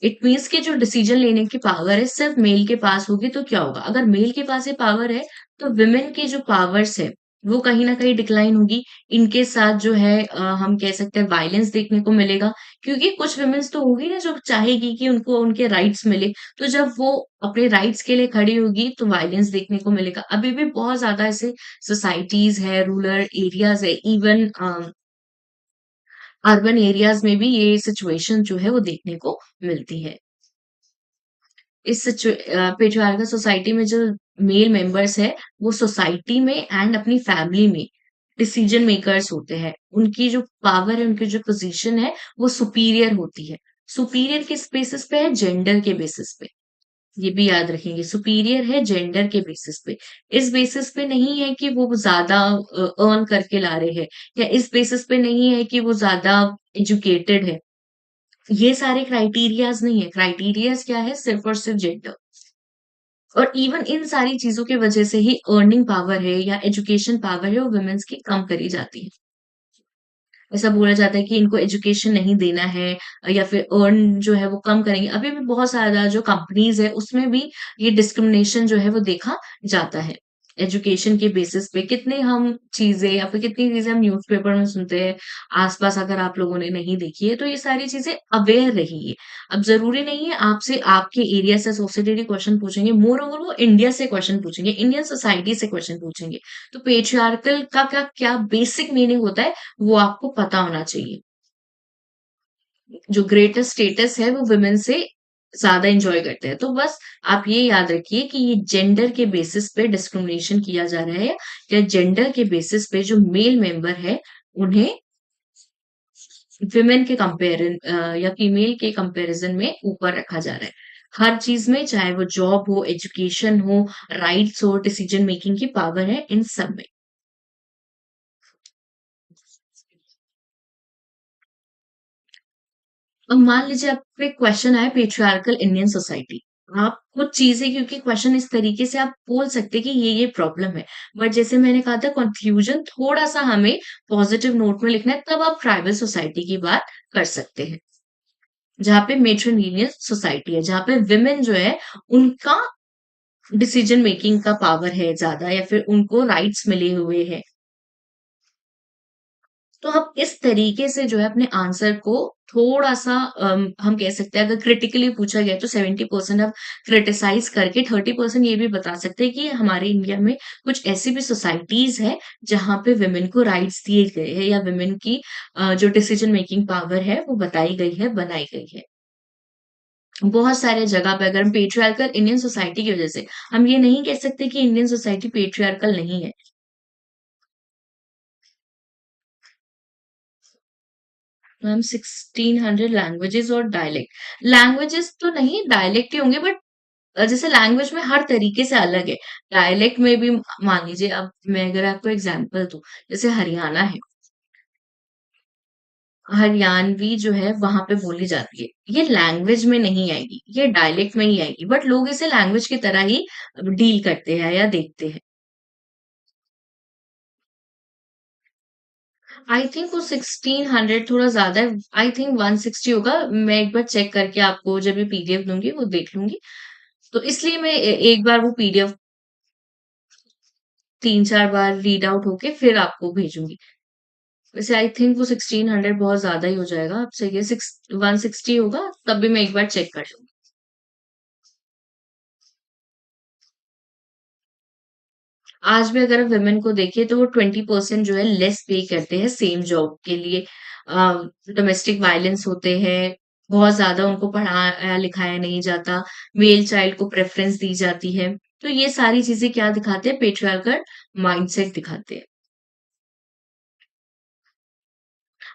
इट मीन्स कि जो डिसीजन लेने की पावर है सिर्फ मेल के पास होगी तो क्या होगा? अगर मेल के पास ये पावर है तो वुमेन की जो पावर्स है वो कहीं न कहीं डिक्लाइन होगी। इनके साथ जो है हम कह सकते हैं वायलेंस देखने को मिलेगा क्योंकि कुछ वुमेन्स तो होगी ना जो चाहेगी कि उनको उनके राइट्स मिले। तो जब वो अपने राइट्स के लिए खड़ी होगी तो वायलेंस देखने को मिलेगा। अभी भी बहुत ज़्यादा ऐसे सोसाइटीज़ है, रूरल एरियाज़ है, इवन अर्बन एरियाज़ में भी ये सिचुएशन जो है वो देखने को मिलती है। पेट्रियार्कल सोसाइटी में जो मेल मेंबर्स है वो सोसाइटी में एंड अपनी फैमिली में डिसीजन मेकर्स होते हैं। उनकी जो पावर है, उनकी जो पोजीशन है वो सुपीरियर होती है। सुपीरियर किस बेसिस पे है? जेंडर के बेसिस पे। ये भी याद रखेंगे, सुपीरियर है जेंडर के बेसिस पे। इस बेसिस पे नहीं है कि वो ज़्यादा अर्न करके ला रहे हैं या इस बेसिस पे नहीं है कि वो ज़्यादा एजुकेटेड है। ये सारे क्राइटेरियाज़ नहीं है, क्राइटेरियाज़ क्या है? सिर्फ़ और सिर्फ़ जेंडर। और इवन इन सारी चीज़ों की वज़ह से ही अर्निंग पावर है या एजुकेशन पावर है वो वुमेन्स की कम करी जाती है। ऐसा बोला जाता है कि इनको एजुकेशन नहीं देना है या फिर अर्न जो है वो कम करेंगे। अभी भी बहुत ज़्यादा जो कंपनीज़ है उसमें भी ये डिस्क्रिमिनेशन जो है वो देखा जाता है। एजुकेशन के बेसिस पे कितने हम चीज़ें या फिर कितनी चीज़ें हम न्यूज़पेपर में सुनते हैं, आस-पास अगर आप लोगों ने नहीं देखी है तो ये सारी चीज़ें अवेयर रहिए। अब ज़रूरी नहीं है आपसे आपके एरिया से एसोसिएटेड क्वेश्चन पूछेंगे, मोर ओवर वो इंडिया से क्वेश्चन पूछेंगे, इंडियन सोसाइटी से क्वेश्चन पूछेंगे। तो पेट्रियार्कल का क्या बेसिक मीनिंग होता है वो आपको पता होना चाहिए। जो ग्रेटर स्टेटस है वो वुमेन से ज़्यादा एन्जॉय करते हैं। तो बस आप ये याद रखिए कि ये जेंडर के बेसिस पे डिस्क्रिमिनेशन किया जा रहा है या जेंडर के बेसिस पे जो मेल मेंबर है उन्हें वुमेन के या फीमेल के कंपैरिज़न में ऊपर रखा जा रहा है। हर चीज़ में चाहे वो जॉब हो, एजुकेशन हो, राइट्स हो, डिसीजन मेकिंग की पावर है इन सब में। अब मान लीजिए आप पे क्वेश्चन आया पेट्रियार्कल इंडियन सोसाइटी। आप कुछ चीज़ें क्योंकि क्वेश्चन इस तरीके से आप बोल सकते हैं कि ये प्रॉब्लम है। बट जैसे मैंने कहा था कंक्लूजन थोड़ा-सा हमें पॉजिटिव नोट में लिखना है तब आप ट्राइबल सोसाइटी की बात कर सकते हैं। जहाँ पे मैट्रिलिनियल सोसाइटी है, जहाँ पे वुमेन जो है उनका डिसीजन मेकिंग का पावर है ज़्यादा या फिर उनको राइट्स मिले हुए हैं। तो हम इस तरीके से जो है अपने आंसर को थोड़ा-सा हम कह सकते हैं अगर क्रिटिकली पूछा गया तो 70% आप क्रिटिसाइज़ करके 30% ये भी बता सकते हैं कि हमारे इंडिया में कुछ ऐसी भी सोसाइटीज़ हैं, जहाँ पे वुमेन को राइट्स दिए गए हैं या वुमेन की जो डिसीजन मेकिंग पावर है, वो बताई गई है, बनाई गई है। बहुत सारे जगह पे अगर हम पेट्रियार्कल इंडियन सोसाइटी की वजह से हम ये नहीं कह सकते कि इंडियन सोसाइटी पेट्रियार्कल नहीं है। मैम 1600 लैंग्वेजेस और डायलेक्ट लैंग्वेजेस तो नहीं डायलेक्ट ही होंगे बट जैसे लैंग्वेज में हर तरीके से अलग है डायलेक्ट में भी मान लीजिए अब मैं अगर आपको एग्जांपल दूं जैसे हरियाणा है हरियाणवी जो है वहां पे बोली जाती है ये लैंग्वेज में नहीं आएगी ये डायलेक्ट में ही आएगी बट लोग इसे लैंग्वेज की तरह ही डील करते हैं या देखते हैं आई थिंक वो 1600 थोड़ा ज्यादा है आई थिंक 160 होगा मैं एक बार चेक करके आपको जब ये पीडीएफ दूंगी वो देख लूंगी तो इसलिए मैं एक बार वो पीडीएफ 3-4 बार रीड आउट होके फिर आपको भेजूँगी। वैसे आई थिंक वो 1600 बहुत ज़्यादा ही हो जाएगा। आप सही है 160 होगा तब भी मैं एक बार चेक कर लूँगी। आज भी अगर वुमेन को देखें तो वो 20% जो है लेस पे करते हैं सेम जॉब के लिए। डोमेस्टिक वायलेंस होते हैं, बहुत ज़्यादा उनको पढ़ाया लिखाया नहीं जाता, मेल चाइल्ड को प्रेफ़रेंस दी जाती है। तो ये सारी चीज़ें क्या दिखाते हैं, पेट्रियार्कल माइंडसेट दिखाते हैं।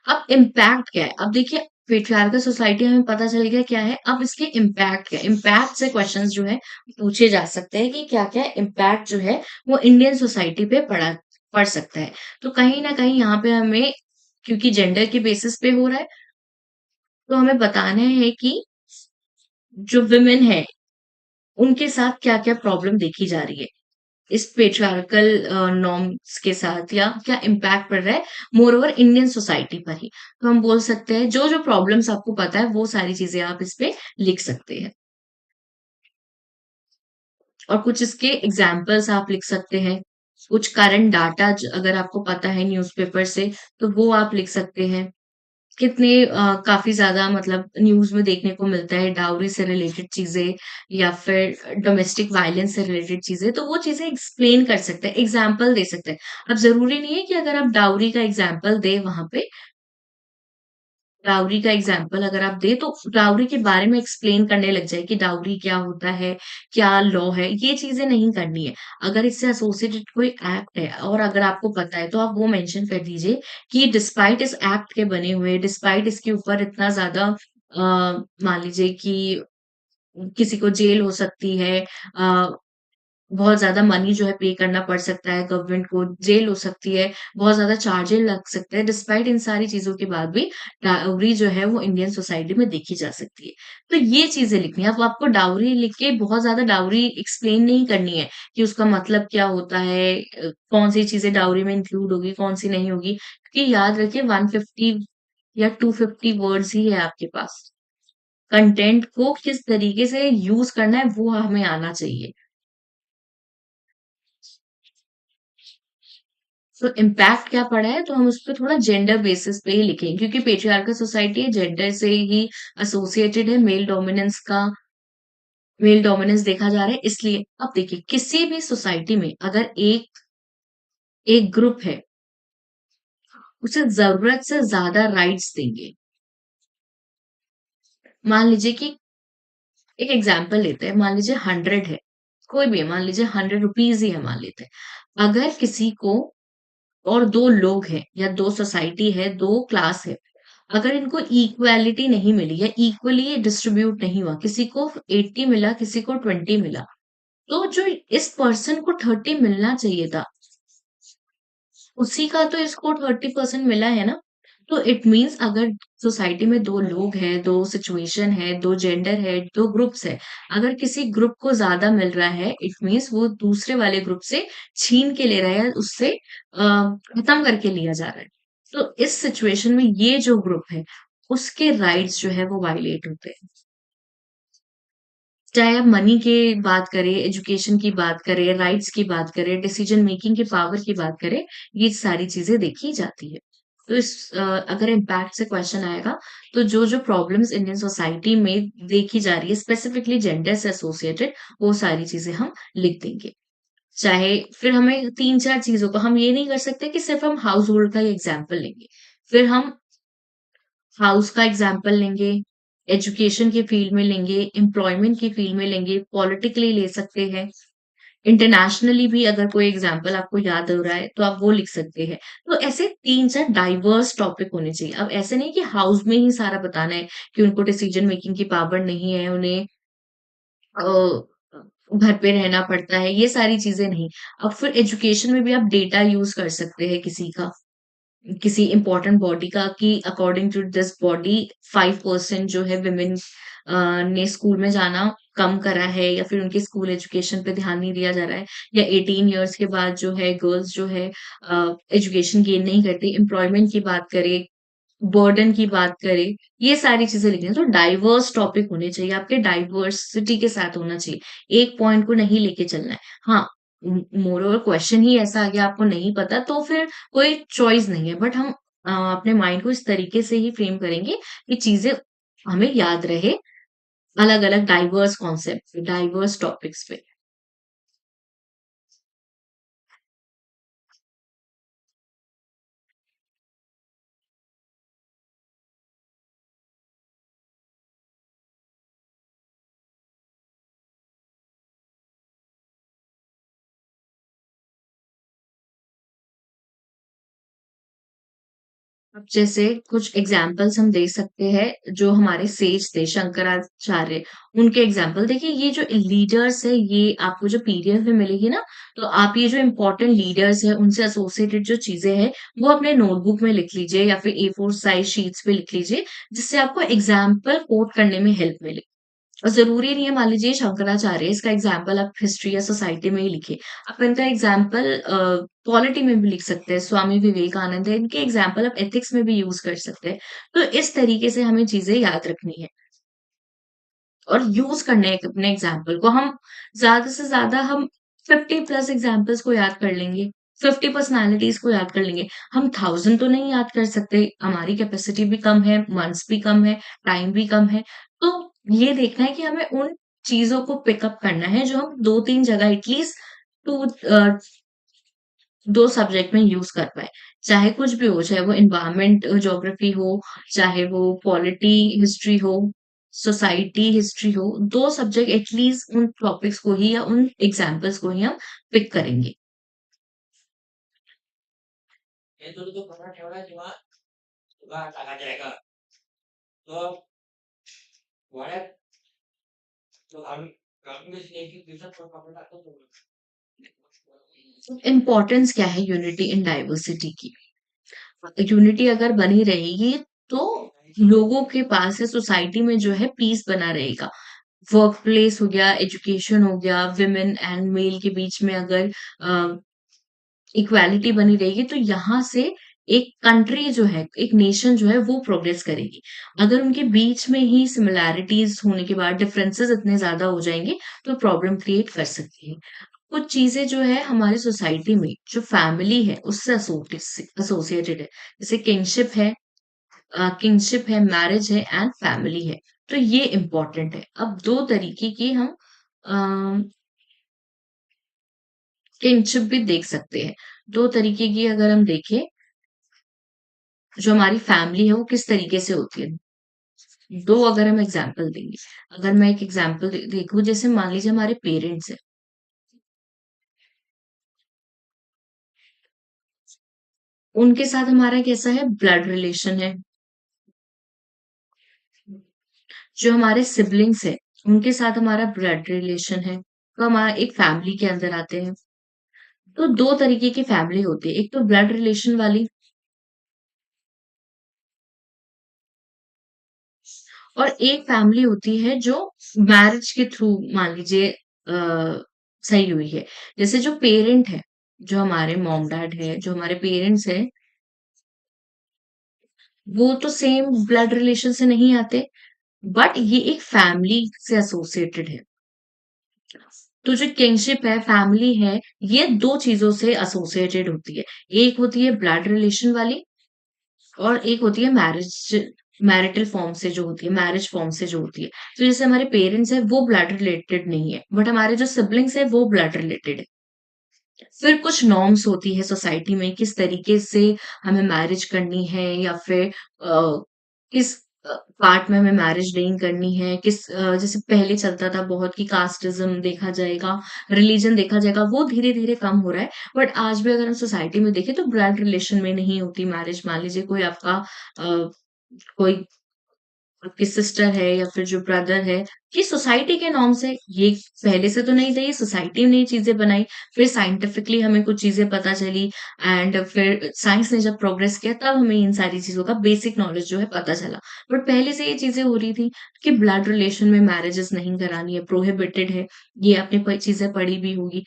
अब इम्पैक्ट क्या है? अब देखिए पेट्रियार्कल सोसाइटी हमें पता चल गया क्या है, अब इसके इम्पैक्ट क्या है? इम्पैक्ट से क्वेश्चन्स जो है पूछे जा सकते हैं कि क्या-क्या इम्पैक्ट जो है वो इंडियन सोसाइटी पे पड़ सकता है। तो कहीं न कहीं यहाँ पे हमें, क्योंकि जेंडर के बेसिस पे हो रहा है, तो हमें बताना है कि जो वुमेन है, उनके साथ क्या-क्या प्रॉब्लम देखी जा रही है। इस पेट्रियार्कल नॉर्म्स के साथ या क्या इम्पैक्ट पड़ रहा है, मोर ओवर इंडियन सोसाइटी पर ही। तो हम बोल सकते हैं जो-जो प्रॉब्लम्स आपको पता है वो सारी चीज़ें आप इस पे लिख सकते हैं। और कुछ इसके एग्ज़ाम्पल्स आप लिख सकते हैं। कुछ करंट डाटा अगर आपको पता है न्यूज़पेपर से, तो वो आप लिख सकते हैं। कितने काफ़ी ज़्यादा मतलब न्यूज़ में देखने को मिलता है डाउरी से रिलेटेड चीज़ें या फिर डोमेस्टिक वायलेंस से रिलेटेड चीज़ें, तो वो चीज़ें एक्सप्लेन कर सकते हैं, एग्ज़ाम्पल दे सकते हैं। अब ज़रूरी नहीं है कि अगर आप डाउरी का एग्ज़ाम्पल दें वहाँ पे, डाउरी का एग्ज़ाम्पल अगर आप दें तो डाउरी के बारे में एक्सप्लेन करने लग जाए कि डाउरी क्या होता है, क्या लॉ है, ये चीज़ें नहीं करनी है। अगर इससे एसोसिएटेड कोई एक्ट है और अगर आपको पता है तो आप वो मेंशन कर दीजिए कि डिस्पाइट इस एक्ट के बने हुए, डिस्पाइट इसके ऊपर इतना ज़्यादा मान लीजिए कि किसी को जेल हो सकती है, बहुत ज़्यादा मनी जो है पे करना पड़ सकता है गवर्नमेंट को, जेल हो सकती है, बहुत ज़्यादा चार्जेस लग सकते हैं। डिस्पाइट इन सारी चीज़ों के बाद भी डाउरी जो है वो इंडियन सोसाइटी में देखी जा सकती है। तो ये चीज़ें लिखनी है। अब आपको डाउरी लिख के बहुत ज़्यादा डाउरी एक्सप्लेन नहीं करनी है कि उसका मतलब क्या होता है, कौन-सी चीज़ें डाउरी में इंक्लूड होगी, कौन-सी नहीं होगी। क्योंकि याद रखिए 150 या 250 वर्ड्स ही है आपके पास। कंटेंट को किस तरीके से यूज़ करना है वो हमें आना चाहिए। तो इम्पैक्ट क्या पड़ा है, तो हम उसपे थोड़ा जेंडर बेसिस पे ही लिखेंगे क्योंकि पेट्रियार्कल सोसाइटी है, जेंडर से ही एसोसिएटेड है, मेल डोमिनेंस देखा जा रहा है इसलिए। अब देखिए किसी भी सोसाइटी में अगर एक एक ग्रुप है, उसे ज़रूरत से ज़्यादा राइट्स देंगे। मान लीजिए कि एक एग्ज़ाम्पल लेते हैं, मान लीजिए 100 है, कोई भी है, मान लीजिए 100 रुपीज़ ही है मान लेते हैं। अगर किसी को और 2 लोग हैं या 2 सोसाइटी है, 2 क्लास है, अगर इनको इक्वालिटी नहीं मिली या इक्वली डिस्ट्रीब्यूट नहीं हुआ, किसी को 80 मिला, किसी को 20 मिला, तो जो इस पर्सन को 30 मिलना चाहिए था, उसी का तो इसको 30% मिला है ना। तो इट मीन्स अगर सोसाइटी में 2 लोग हैं, 2 सिचुएशन है, 2 जेंडर है, 2 ग्रुप्स है, अगर किसी ग्रुप को ज़्यादा मिल रहा है, इट मीन्स वो दूसरे वाले ग्रुप से छीन के ले रहा है, उससे खत्म करके लिया जा रहा है। तो इस सिचुएशन में ये जो ग्रुप है, उसके राइट्स जो है वो वायलेट होते हैं। चाहे आप मनी की बात करें, एजुकेशन की बात करें, राइट्स की बात करें, डिसीजन मेकिंग के पावर की बात करें, ये सारी चीज़ें देखी जाती है। तो अगर इम्पैक्ट से क्वेश्चन आएगा, तो जो-जो प्रॉब्लम्स इंडियन सोसाइटी में देखी जा रही है, स्पेसिफिकली जेंडर से एसोसिएटेड, वो सारी चीज़ें हम लिख देंगे। चाहे फिर हमें 3-4 चीज़ों को हम ये नहीं कर सकते कि सिर्फ़ हम हाउस होल्ड का ही एग्ज़ाम्पल लेंगे। फिर हम हाउस का एग्ज़ाम्पल लेंगे, एजुकेशन के फ़ील्ड में लेंगे, एम्प्लॉयमेंट की फ़ील्ड में लेंगे, पॉलिटिकली ले सकते हैं, इंटरनेशनली भी अगर कोई एग्ज़ाम्पल आपको याद हो रहा है, तो आप वो लिख सकते हैं। तो ऐसे 3-4 डाइवर्स टॉपिक होने चाहिए। अब ऐसे नहीं कि हाउस में ही सारा बताना है कि उनको डिसीजन मेकिंग की पावर नहीं है, उन्हें अ, घर पे रहना पड़ता है, ये सारी चीज़ें नहीं। अब फिर एजुकेशन में भी आप डेटा यूज़ कर सकते हैं किसी का। किसी इम्पोर्टेंट बॉडी का कि अकॉर्डिंग टू दिस बॉडी 5% जो है वुमेन ने स्कूल में जाना कम करा है या फिर उनकी स्कूल एजुकेशन पे ध्यान नहीं दिया जा रहा है या 18 इयर्स के बाद जो है गर्ल्स जो है एजुकेशन गेन नहीं करती, एम्प्लॉयमेंट की बात करें, बर्डन की बात करें, ये सारी चीज़ें लिखनी है। तो डाइवर्स टॉपिक होने चाहिए, आपके डाइवर्सिटी के साथ होना चाहिए। एक पॉइंट को नहीं लेके चलना है। हाँ, मोreover क्वेश्चन ही ऐसा आ गया आपको नहीं पता तो फिर कोई चॉइस नहीं है। बट हम अपने माइंड को इस तरीके से ही फ्रेम करेंगे कि चीज़ें हमें याद रहे, अलग-अलग डाइवर्स कॉन्सेप्ट पे, डाइवर्स टॉपिक्स पे। अब जैसे कुछ एग्जाम्पल्स हम दे सकते हैं जो हमारे सेज थे शंकराचार्य, उनके एग्जाम्पल देखिए। ये जो लीडर्स है ये आपको जो पीडीएफ में मिलेगी ना, तो आप ये जो इम्पोर्टेंट लीडर्स है उनसे एसोसिएटेड जो चीजें हैं वो अपने नोटबुक में लिख लीजिए या फिर ए4 साइज शीट्स पे लिख लीजिए, जिससे आपको एग्जाम्पल कोट करने में हेल्प मिले। और ज़रूरी नहीं है, मान लीजिए शंकराचार्य, इसका एग्जाम्पल आप हिस्ट्री या सोसाइटी में ही लिखिए। आप इनका एग्जाम्पल पॉलिटी में भी लिख सकते हैं, स्वामी विवेकानंद है, इनके एग्जाम्पल आप एथिक्स में भी यूज़ कर सकते हैं। तो इस तरीके से हमें चीज़ें याद रखनी है और यूज़ करने हैं अपने एग्जाम्पल को। हम ज़्यादा से ज़्यादा हम 50 प्लस एग्जाम्पल्स को याद कर लेंगे, 50 पर्सनैलिटीज़ को याद कर लेंगे। हम 1000 तो नहीं याद कर सकते, हमारी कैपेसिटी भी कम है, मंथ्स भी कम है, टाइम भी कम है। तो ये देखना है कि हमें उन चीज़ों को पिकअप करना है जो हम 2-3 जगह एटलीस्ट 2 2 सब्जेक्ट में यूज़ कर पाएँ। चाहे कुछ भी हो, चाहे वो एनवायरनमेंट ज्योग्राफी हो, चाहे वो पॉलिटी हिस्ट्री हो, सोसाइटी हिस्ट्री हो, 2 सब्जेक्ट एटलीस्ट उन टॉपिक्स को ही या उन एग्ज़ाम्पल्स को ही हम पिक करेंगे। हे तुला तो कसा ठेवला जेव्हा तुला टाकायचं आहे का? तो वळ्यात तो आम्ही काढून एक-एक दिवसात तो काढून टाकतो तो. इम्पोर्टेंस क्या है यूनिटी इन डाइवर्सिटी की? यूनिटी अगर बनी रहेगी तो लोगों के पास है, सोसाइटी में जो है पीस बना रहेगा। वर्क प्लेस हो गया, एजुकेशन हो गया, वुमेन एंड मेल के बीच में अगर इक्वालिटी बनी रहेगी तो यहाँ से एक कंट्री जो है, एक नेशन जो है वो प्रोग्रेस करेगी। अगर उनके बीच में ही सिमिलैरिटीज़ होने के बाद डिफरेंसेस इतने ज़्यादा हो जाएँगे तो प्रॉब्लम क्रिएट कर सकती है। कुछ चीज़ें जो है हमारी सोसाइटी में जो फैमिली है उससे एसोसिएटेड है। जैसे किंगशिप है, मैरिज है एंड फैमिली है। तो ये इम्पोर्टेंट है। अब 2 तरीके की हम अ, किंगशिप भी देख सकते हैं। 2 तरीके की अगर हम देखें, जो हमारी फैमिली है वो किस तरीके से होती है। 2 अगर हम एग्ज़ाम्पल देंगे। अगर मैं एक एग्ज़ाम्पल देखूँ, जैसे मान लीजिए हमारे पेरेंट्स हैं, उनके साथ हमारा कैसा है ब्लड रिलेशन है। जो हमारे सिबलिंग्स हैं, उनके साथ हमारा ब्लड रिलेशन है। तो हमारा एक फैमिली के अंदर आते हैं। तो 2 तरीके की फैमिली होती है। एक तो ब्लड रिलेशन वाली और एक फैमिली होती है जो मैरिज के थ्रू मान लीजिए सही हुई है। जैसे जो पेरेंट है, जो हमारे मॉम-डैड है, जो हमारे पेरेंट्स हैं, वो तो सेम ब्लड रिलेशन से नहीं आते, बट ये एक फैमिली से एसोसिएटेड है। तो जो किंगशिप है, फैमिली है, ये 2 चीज़ों से एसोसिएटेड होती है। एक होती है ब्लड रिलेशन वाली और एक होती है मैरिटल फॉर्म से जो होती है, मैरिज फॉर्म से जो होती है। तो जैसे हमारे पेरेंट्स हैं, वो ब्लड रिलेटेड नहीं है, बट हमारे जो सिबलिंग्स हैं, वो ब्लड रिलेटेड है। फिर कुछ नॉर्म्स होती है सोसाइटी में, किस तरीके से हमें मैरिज करनी है या फिर किस पार्ट में हमें मैरिज नहीं करनी है, जैसे पहले चलता था बहुत कि कास्टिज़्म देखा जाएगा, रिलीजन देखा जाएगा, वो धीरे-धीरे कम हो रहा है। बट आज भी अगर हम सोसाइटी में देखें तो ब्लड रिलेशन में नहीं होती मैरिज। मान लीजिए कोई आपका कोई आपकी सिस्टर है या फिर जो ब्रदर है, ये सोसाइटी के नॉर्म्स है। ये पहले से तो नहीं थे, ये सोसाइटी ने ये चीज़ें बनाई, फिर साइंटिफिकली हमें कुछ चीज़ें पता चली एंड फिर साइंस ने जब प्रोग्रेस किया तब हमें इन सारी चीज़ों का बेसिक नॉलेज जो है पता चला। बट पहले से ये चीज़ें हो रही थी कि ब्लड रिलेशन में मैरेजेस नहीं करानी है, प्रोहिबिटेड है। ये आपने चीज़ें पढ़ी भी होगी।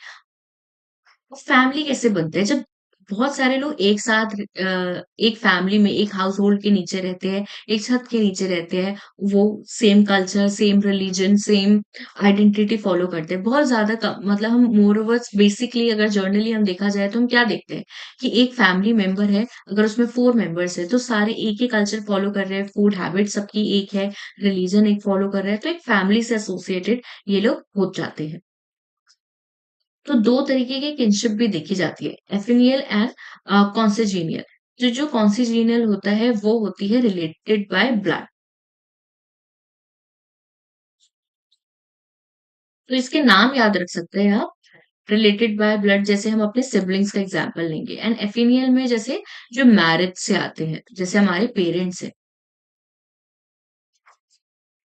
फैमिली कैसे बनते हैं जब बहुत सारे लोग एक साथ एक फैमिली में एक हाउस होल्ड के नीचे रहते हैं, एक छत के नीचे रहते हैं, वो same culture, same religion, same identity follow करते हैं। बहुत ज़्यादा कम, मतलब हम मोर ओवर बेसिकली अगर जर्नली हम देखा जाए तो हम क्या देखते हैं कि एक फैमिली मेंबर है, अगर उसमें 4 मेंबर्स हैं तो सारे एक ही कल्चर फॉलो कर रहे हैं, फूड हैबिट सबकी एक है, रिलीजन एक फॉलो कर रहे हैं, तो एक फैमिली से एसोसिएटेड ये लोग हो जाते हैं। तो 2 तरीके की किनशिप भी देखी जाती है, एफिनियल एंड कॉन्sanguineal। तो जो कॉन्sanguineal होता है वो होती है रिलेटेड बाय ब्लड। तो इसके नाम याद रख सकते हैं आप। रिलेटेड बाय ब्लड जैसे हम अपने सिबलिंग्स का एग्जांपल लेंगे एंड एफिनियल में जैसे जो मैरिज से आते हैं, जैसे हमारे पेरेंट्स हैं,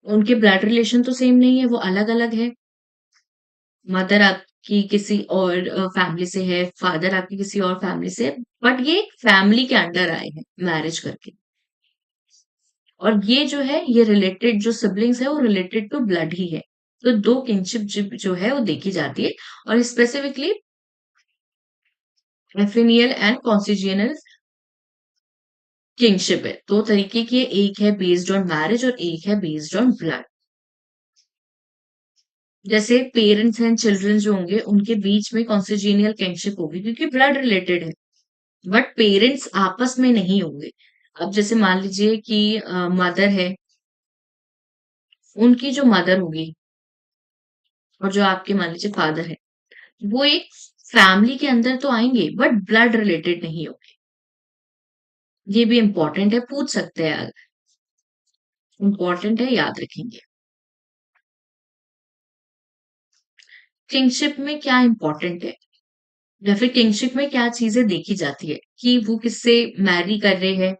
उनके ब्लड रिलेशन तो सेम नहीं है, वो अलग-अलग है। मदर आपकी किसी और फैमिली से है, फादर आपके किसी और फैमिली से है, बट ये फैमिली के अंडर आए हैं मैरिज करके। और ये जो है, ये रिलेटेड जो सिबलिंग्स है, वो रिलेटेड टू ब्लड ही है। तो 2 किनशिप जो है, वो देखी जाती है और स्पेसिफिकली एफिनियल एंड कॉन्sanguineal किंगशिप है। 2 तरीके की है, एक है बेस्ड ऑन मैरिज और एक है बेस्ड ऑन ब्लड। जैसे पेरेंट्स एंड चिल्ड्रन जो होंगे, उनके बीच में कॉन्sanguineal किंगशिप होगी क्योंकि ब्लड रिलेटेड है, बट पेरेंट्स आपस में नहीं होंगे। अब जैसे मान लीजिए कि मदर है, उनकी जो मदर होगी और जो आपके मान लीजिए फादर है, वो एक फैमिली के अंदर तो आएँगे बट ब्लड रिलेटेड नहीं होंगे। ये भी इम्पोर्टेंट है, पूछ सकते हैं इम्पोर्टेंट है, याद रखेंगे। किंगशिप में क्या इम्पोर्टेंट है या फिर किंगशिप में क्या चीज़ें देखी जाती है कि वो किससे मैरी कर रहे हैं।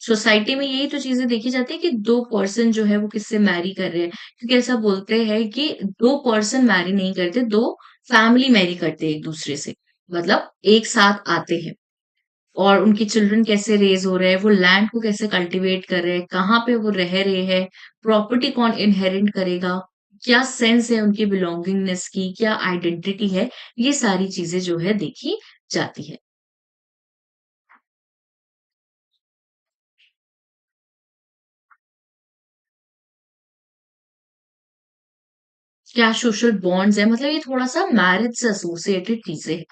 सोसाइटी में यही तो चीज़ें देखी जाती है कि 2 पर्सन जो है वो किससे मैरी कर रहे हैं। क्योंकि ऐसा बोलते हैं कि 2 पर्सन मैरी नहीं करते, 2 फैमिली मैरी करते हैं एक-दूसरे से। मतलब एक साथ आते हैं। और उनके चिल्ड्रन कैसे रेज़ हो रहे हैं, वो लैंड को कैसे कल्टीवेट कर रहे हैं, कहाँ पे वो रह रहे हैं, प्रॉपर्टी कौन इनहेरिट करेगा, क्या सेंस है उनकी बिलॉन्गिंगनेस की, क्या आइडेंटिटी है, ये सारी चीज़ें जो है देखी जाती है। क्या सोशल बॉन्ड्स हैं, मतलब ये थोड़ा-सा मैरिज से एसोसिएटेड चीज़ें हैं।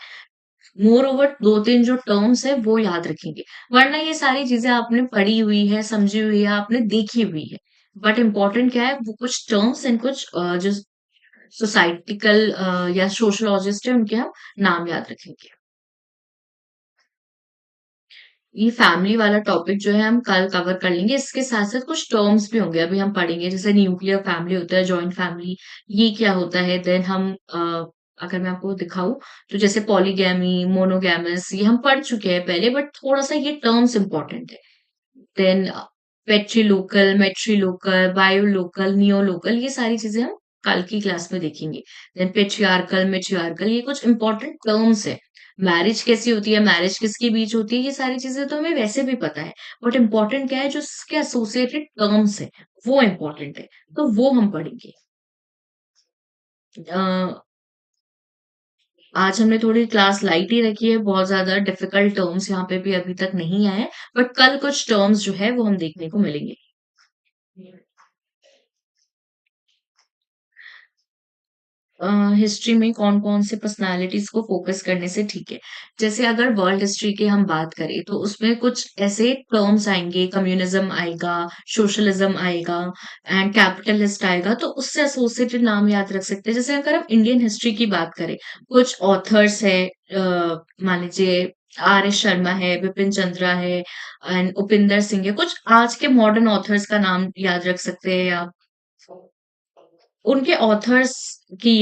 मोर ओवर 2-3 जो टर्म्स हैं वो याद रखेंगे, वरना ये सारी चीज़ें आपने पढ़ी हुई है, समझी हुई है, आपने देखी हुई है। बट इम्पोर्टेंट क्या है, वो कुछ टर्म्स एंड कुछ जो सोसाइटिकल या सोशियोलॉजिस्ट है उनके हम नाम याद रखेंगे। ये फैमिली वाला टॉपिक जो है हम कल कवर कर लेंगे। इसके साथ-साथ कुछ टर्म्स भी होंगे, अभी हम पढ़ेंगे जैसे न्यूक्लियर फैमिली होता है, जॉइंट फैमिली, ये क्या होता है? देन हम अगर मैं आपको दिखाऊँ तो जैसे पॉलीगैमी, मोनोगैमस ये हम पढ़ चुके हैं पहले, बट थोड़ा-सा ये टर्म्स इम्पोर्टेंट है। देन पेट्रीलोकल, मैट्रीलोकल, बायोलोकल, नियोलोकल ये सारी चीज़ें हम कल की क्लास में देखेंगे। देन पेट्रियार्कल, मैट्रियार्कल ये कुछ इंपॉर्टेंट टर्म्स हैं। मैरिज कैसी होती है, मैरिज किसके बीच होती है, ये सारी चीज़ें तो हमें वैसे भी पता है। बट इम्पोर्टेंट क्या है, जो इसके एसोसिएटेड टर्म्स हैं, वो इम्पोर्टेंट है। तो वो हम पढ़ेंगे। अ, आज हमने थोड़ी क्लास लाइट ही रखी है, बहुत ज़्यादा डिफिकल्ट टर्म्स यहाँ पे भी अभी तक नहीं आए हैं, बट कल कुछ टर्म्स जो है वो हम देखने को मिलेंगे। हिस्ट्री में कौन-कौन से पर्सनैलिटीज़ को फ़ोकस करने से ठीक है। जैसे अगर वर्ल्ड हिस्ट्री की हम बात करें, तो उसमें कुछ ऐसे टर्म्स आएँगे, कम्युनिज़्म आएगा, सोशलिज़्म आएगा एंड कैपिटलिस्ट आएगा, तो उससे एसोसिएटेड नाम याद रख सकते हैं। जैसे अगर हम इंडियन हिस्ट्री की बात करें, कुछ ऑथर्स हैं मान लीजिए आर.एस. शर्मा है, बिपिन चंद्रा है एंड उपिंदर सिंह है। कुछ आज के मॉडर्न ऑथर्स का नाम याद रख सकते हैं आप। उनके ऑथर्स की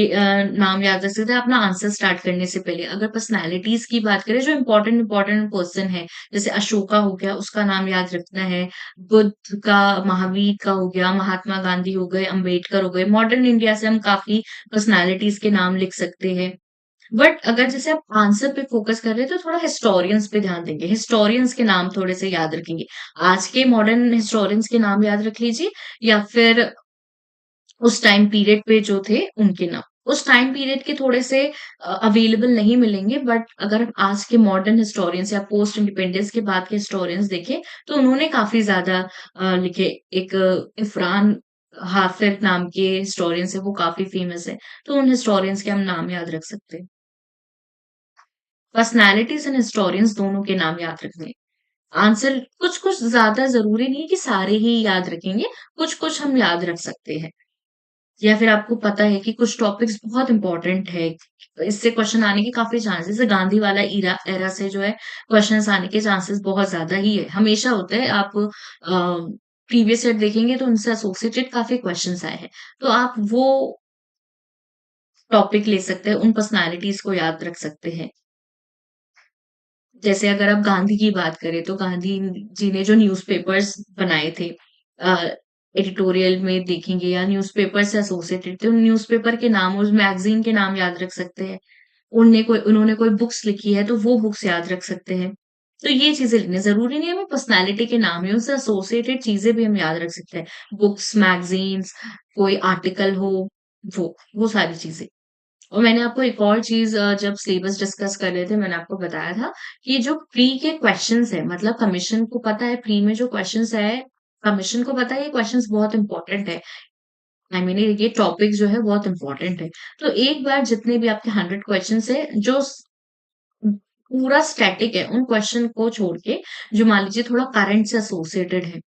नाम याद रख सकते हैं अपना आंसर स्टार्ट करने से पहले। अगर पर्सनैलिटीज़ की बात करें जो इम्पोर्टेंट पर्सन है, जैसे अशोका हो गया, उसका नाम याद रखना है। बुद्ध का, महावीर का हो गया, महात्मा गांधी हो गए, अंबेडकर हो गए। मॉडर्न इंडिया से हम काफ़ी पर्सनैलिटीज़ के नाम लिख सकते हैं। बट अगर जैसे आप आंसर पे फ़ोकस कर रहे हैं, तो थोड़ा हिस्टोरियंस पे ध्यान देंगे। हिस्टोरियंस के नाम थोड़े से याद रखेंगे। आज के मॉडर्न हिस्टोरियंस के नाम याद रख लीजिए या फिर उस टाइम पीरियड पे जो थे उनके नाम। उस टाइम पीरियड के थोड़े से अवेलेबल नहीं मिलेंगे, बट अगर हम आज के मॉडर्न हिस्टोरियंस या पोस्ट इंडिपेंडेंस के बाद के हिस्टोरियंस देखें तो उन्होंने काफ़ी ज़्यादा लिखे। एक इफ़रान हाफ़िज़ नाम के हिस्टोरियंस हैं, वो काफ़ी फ़ेमस हैं। तो उन हिस्टोरियंस के हम नाम याद रख सकते हैं। पर्सनैलिटीज़ एंड हिस्टोरियंस दोनों के नाम याद रखने हैं। आंसर कुछ-कुछ ज़्यादा ज़रूरी नहीं है कि सारे ही याद रखेंगे, कुछ-कुछ हम याद रख सकते हैं। या फिर आपको पता है कि कुछ टॉपिक्स बहुत इम्पोर्टेंट है, इससे क्वेश्चन आने के काफ़ी चांसेस है, गांधी वाला एरा से जो है क्वेश्चन्स आने के चांसेस बहुत ज़्यादा ही है, हमेशा होता है। आप प्रीवियस सेट देखेंगे तो उनसे एसोसिएटेड काफ़ी क्वेश्चन्स आए हैं। तो आप वो टॉपिक ले सकते हैं, उन पर्सनैलिटीज़ को याद रख सकते हैं। जैसे अगर आप गांधी की बात करें तो गांधी जी ने जो न्यूज़पेपर्स बनाए थे अ, एडिटोरियल में देखेंगे या न्यूज़पेपर से एसोसिएटेड थे, उन न्यूज़पेपर के नाम, उस मैगज़ीन के नाम याद रख सकते हैं। उन्होंने कोई बुक्स लिखी है तो वो बुक्स याद रख सकते हैं। तो ये चीज़ें लिखनी ज़रूरी नहीं है हमें पर्सनैलिटी के नाम ही उनसे एसोसिएटेड चीज़ें भी हम याद रख सकते हैं। बुक्स, मैगज़ीन्स, कोई आर्टिकल हो वो सारी चीज़ें। और मैंने आपको एक और चीज़ जब सिलेबस डिस्कस कर रहे थे मैंने आपको बताया था कि जो प्री के क्वेश्चन्स हैं मतलब कमीशन को पता है प्री में जो क्वेश्चन्स है कमीशन को पता है ये क्वेश्चन्स बहुत इंपॉर्टेंट है। आई मीन ये टॉपिक जो है बहुत इंपॉर्टेंट है। तो एक बार जितने भी आपके 100 क्वेश्चन्स है जो पूरा स्टैटिक है उन क्वेश्चन को छोड़ के जो मान लीजिए थोड़ा करंट से एसोसिएटेड है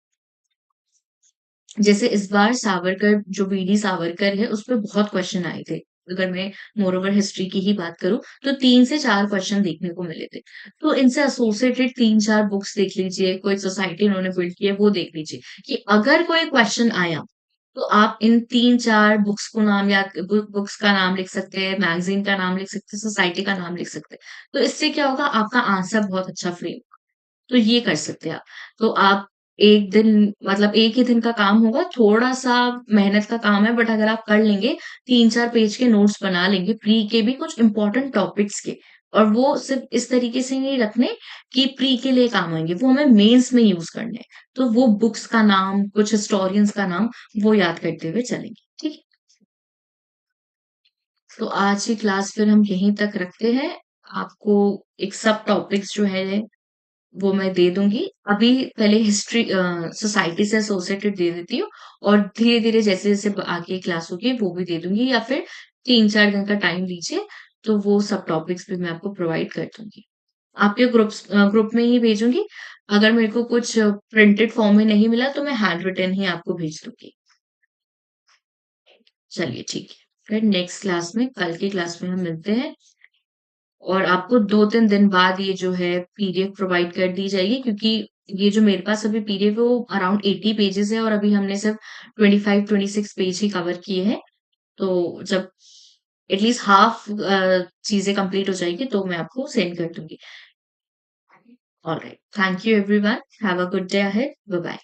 जैसे इस बार सावरकर जो बीडी सावरकर है उसपे बहुत क्वेश्चन आए थे। अगर मैं मोर ओवर हिस्ट्री की ही बात करूँ तो 3 से 4 क्वेश्चन देखने को मिले थे। तो इनसे एसोसिएटेड 3-4 बुक्स देख लीजिए, कोई सोसाइटी उन्होंने बिल्ड की है वो देख लीजिए कि अगर कोई क्वेश्चन आया तो आप इन 3-4 बुक्स को नाम याद बुक्स का नाम लिख सकते हैं, मैगज़ीन का नाम लिख सकते हैं, सोसाइटी का नाम लिख सकते हैं। तो इससे क्या होगा आपका आंसर बहुत अच्छा फ्रेम तो ये कर सकते हैं आप। तो आप एक दिन मतलब एक ही दिन का काम होगा, थोड़ा-सा मेहनत का काम है बट अगर आप कर लेंगे, 3-4 पेज के नोट्स बना लेंगे प्री के भी कुछ इम्पोर्टेंट टॉपिक्स के और वो सिर्फ़ इस तरीके से नहीं रखने कि प्री के लिए काम आएँगे, वो हमें मेंस में यूज़ करने हैं। तो वो बुक्स का नाम, कुछ हिस्टोरियंस का नाम, वो याद करते हुए चलेंगे, ठीक है? तो आज की क्लास फिर हम यहीं तक रखते हैं। आपको एक सब टॉपिक्स जो है वो मैं दे दूँगी। अभी पहले हिस्ट्री सोसाइटी से एसोसिएटेड दे देती हूँ और धीरे-धीरे जैसे-जैसे आगे क्लास होगी वो भी दे दूँगी या फिर 3-4 दिन का टाइम दीजिए, तो वो सब टॉपिक्स भी मैं आपको प्रोवाइड कर दूँगी। आपके ग्रुप में ही भेजूँगी। अगर मेरे को कुछ प्रिंटेड फॉर्म में नहीं मिला तो मैं हैंड रिटन ही आपको भेज दूँगी। चलिए ठीक है। फिर नेक्स्ट क्लास में कल की क्लास में हम मिलते हैं। और आपको 2-3 दिन बाद ये जो है पीडीएफ प्रोवाइड कर दी जाएगी क्योंकि ये जो मेरे पास अभी पीडीएफ है वो अराउंड 80 पेजेज़ है और अभी हमने सिर्फ 25-26 पेज ही कवर किए हैं। तो जब एटलीस्ट हाफ चीज़ें कंप्लीट हो जाएगी तो मैं आपको सेंड कर दूँगी। Alright, thank you everyone, have a good day ahead, bye bye.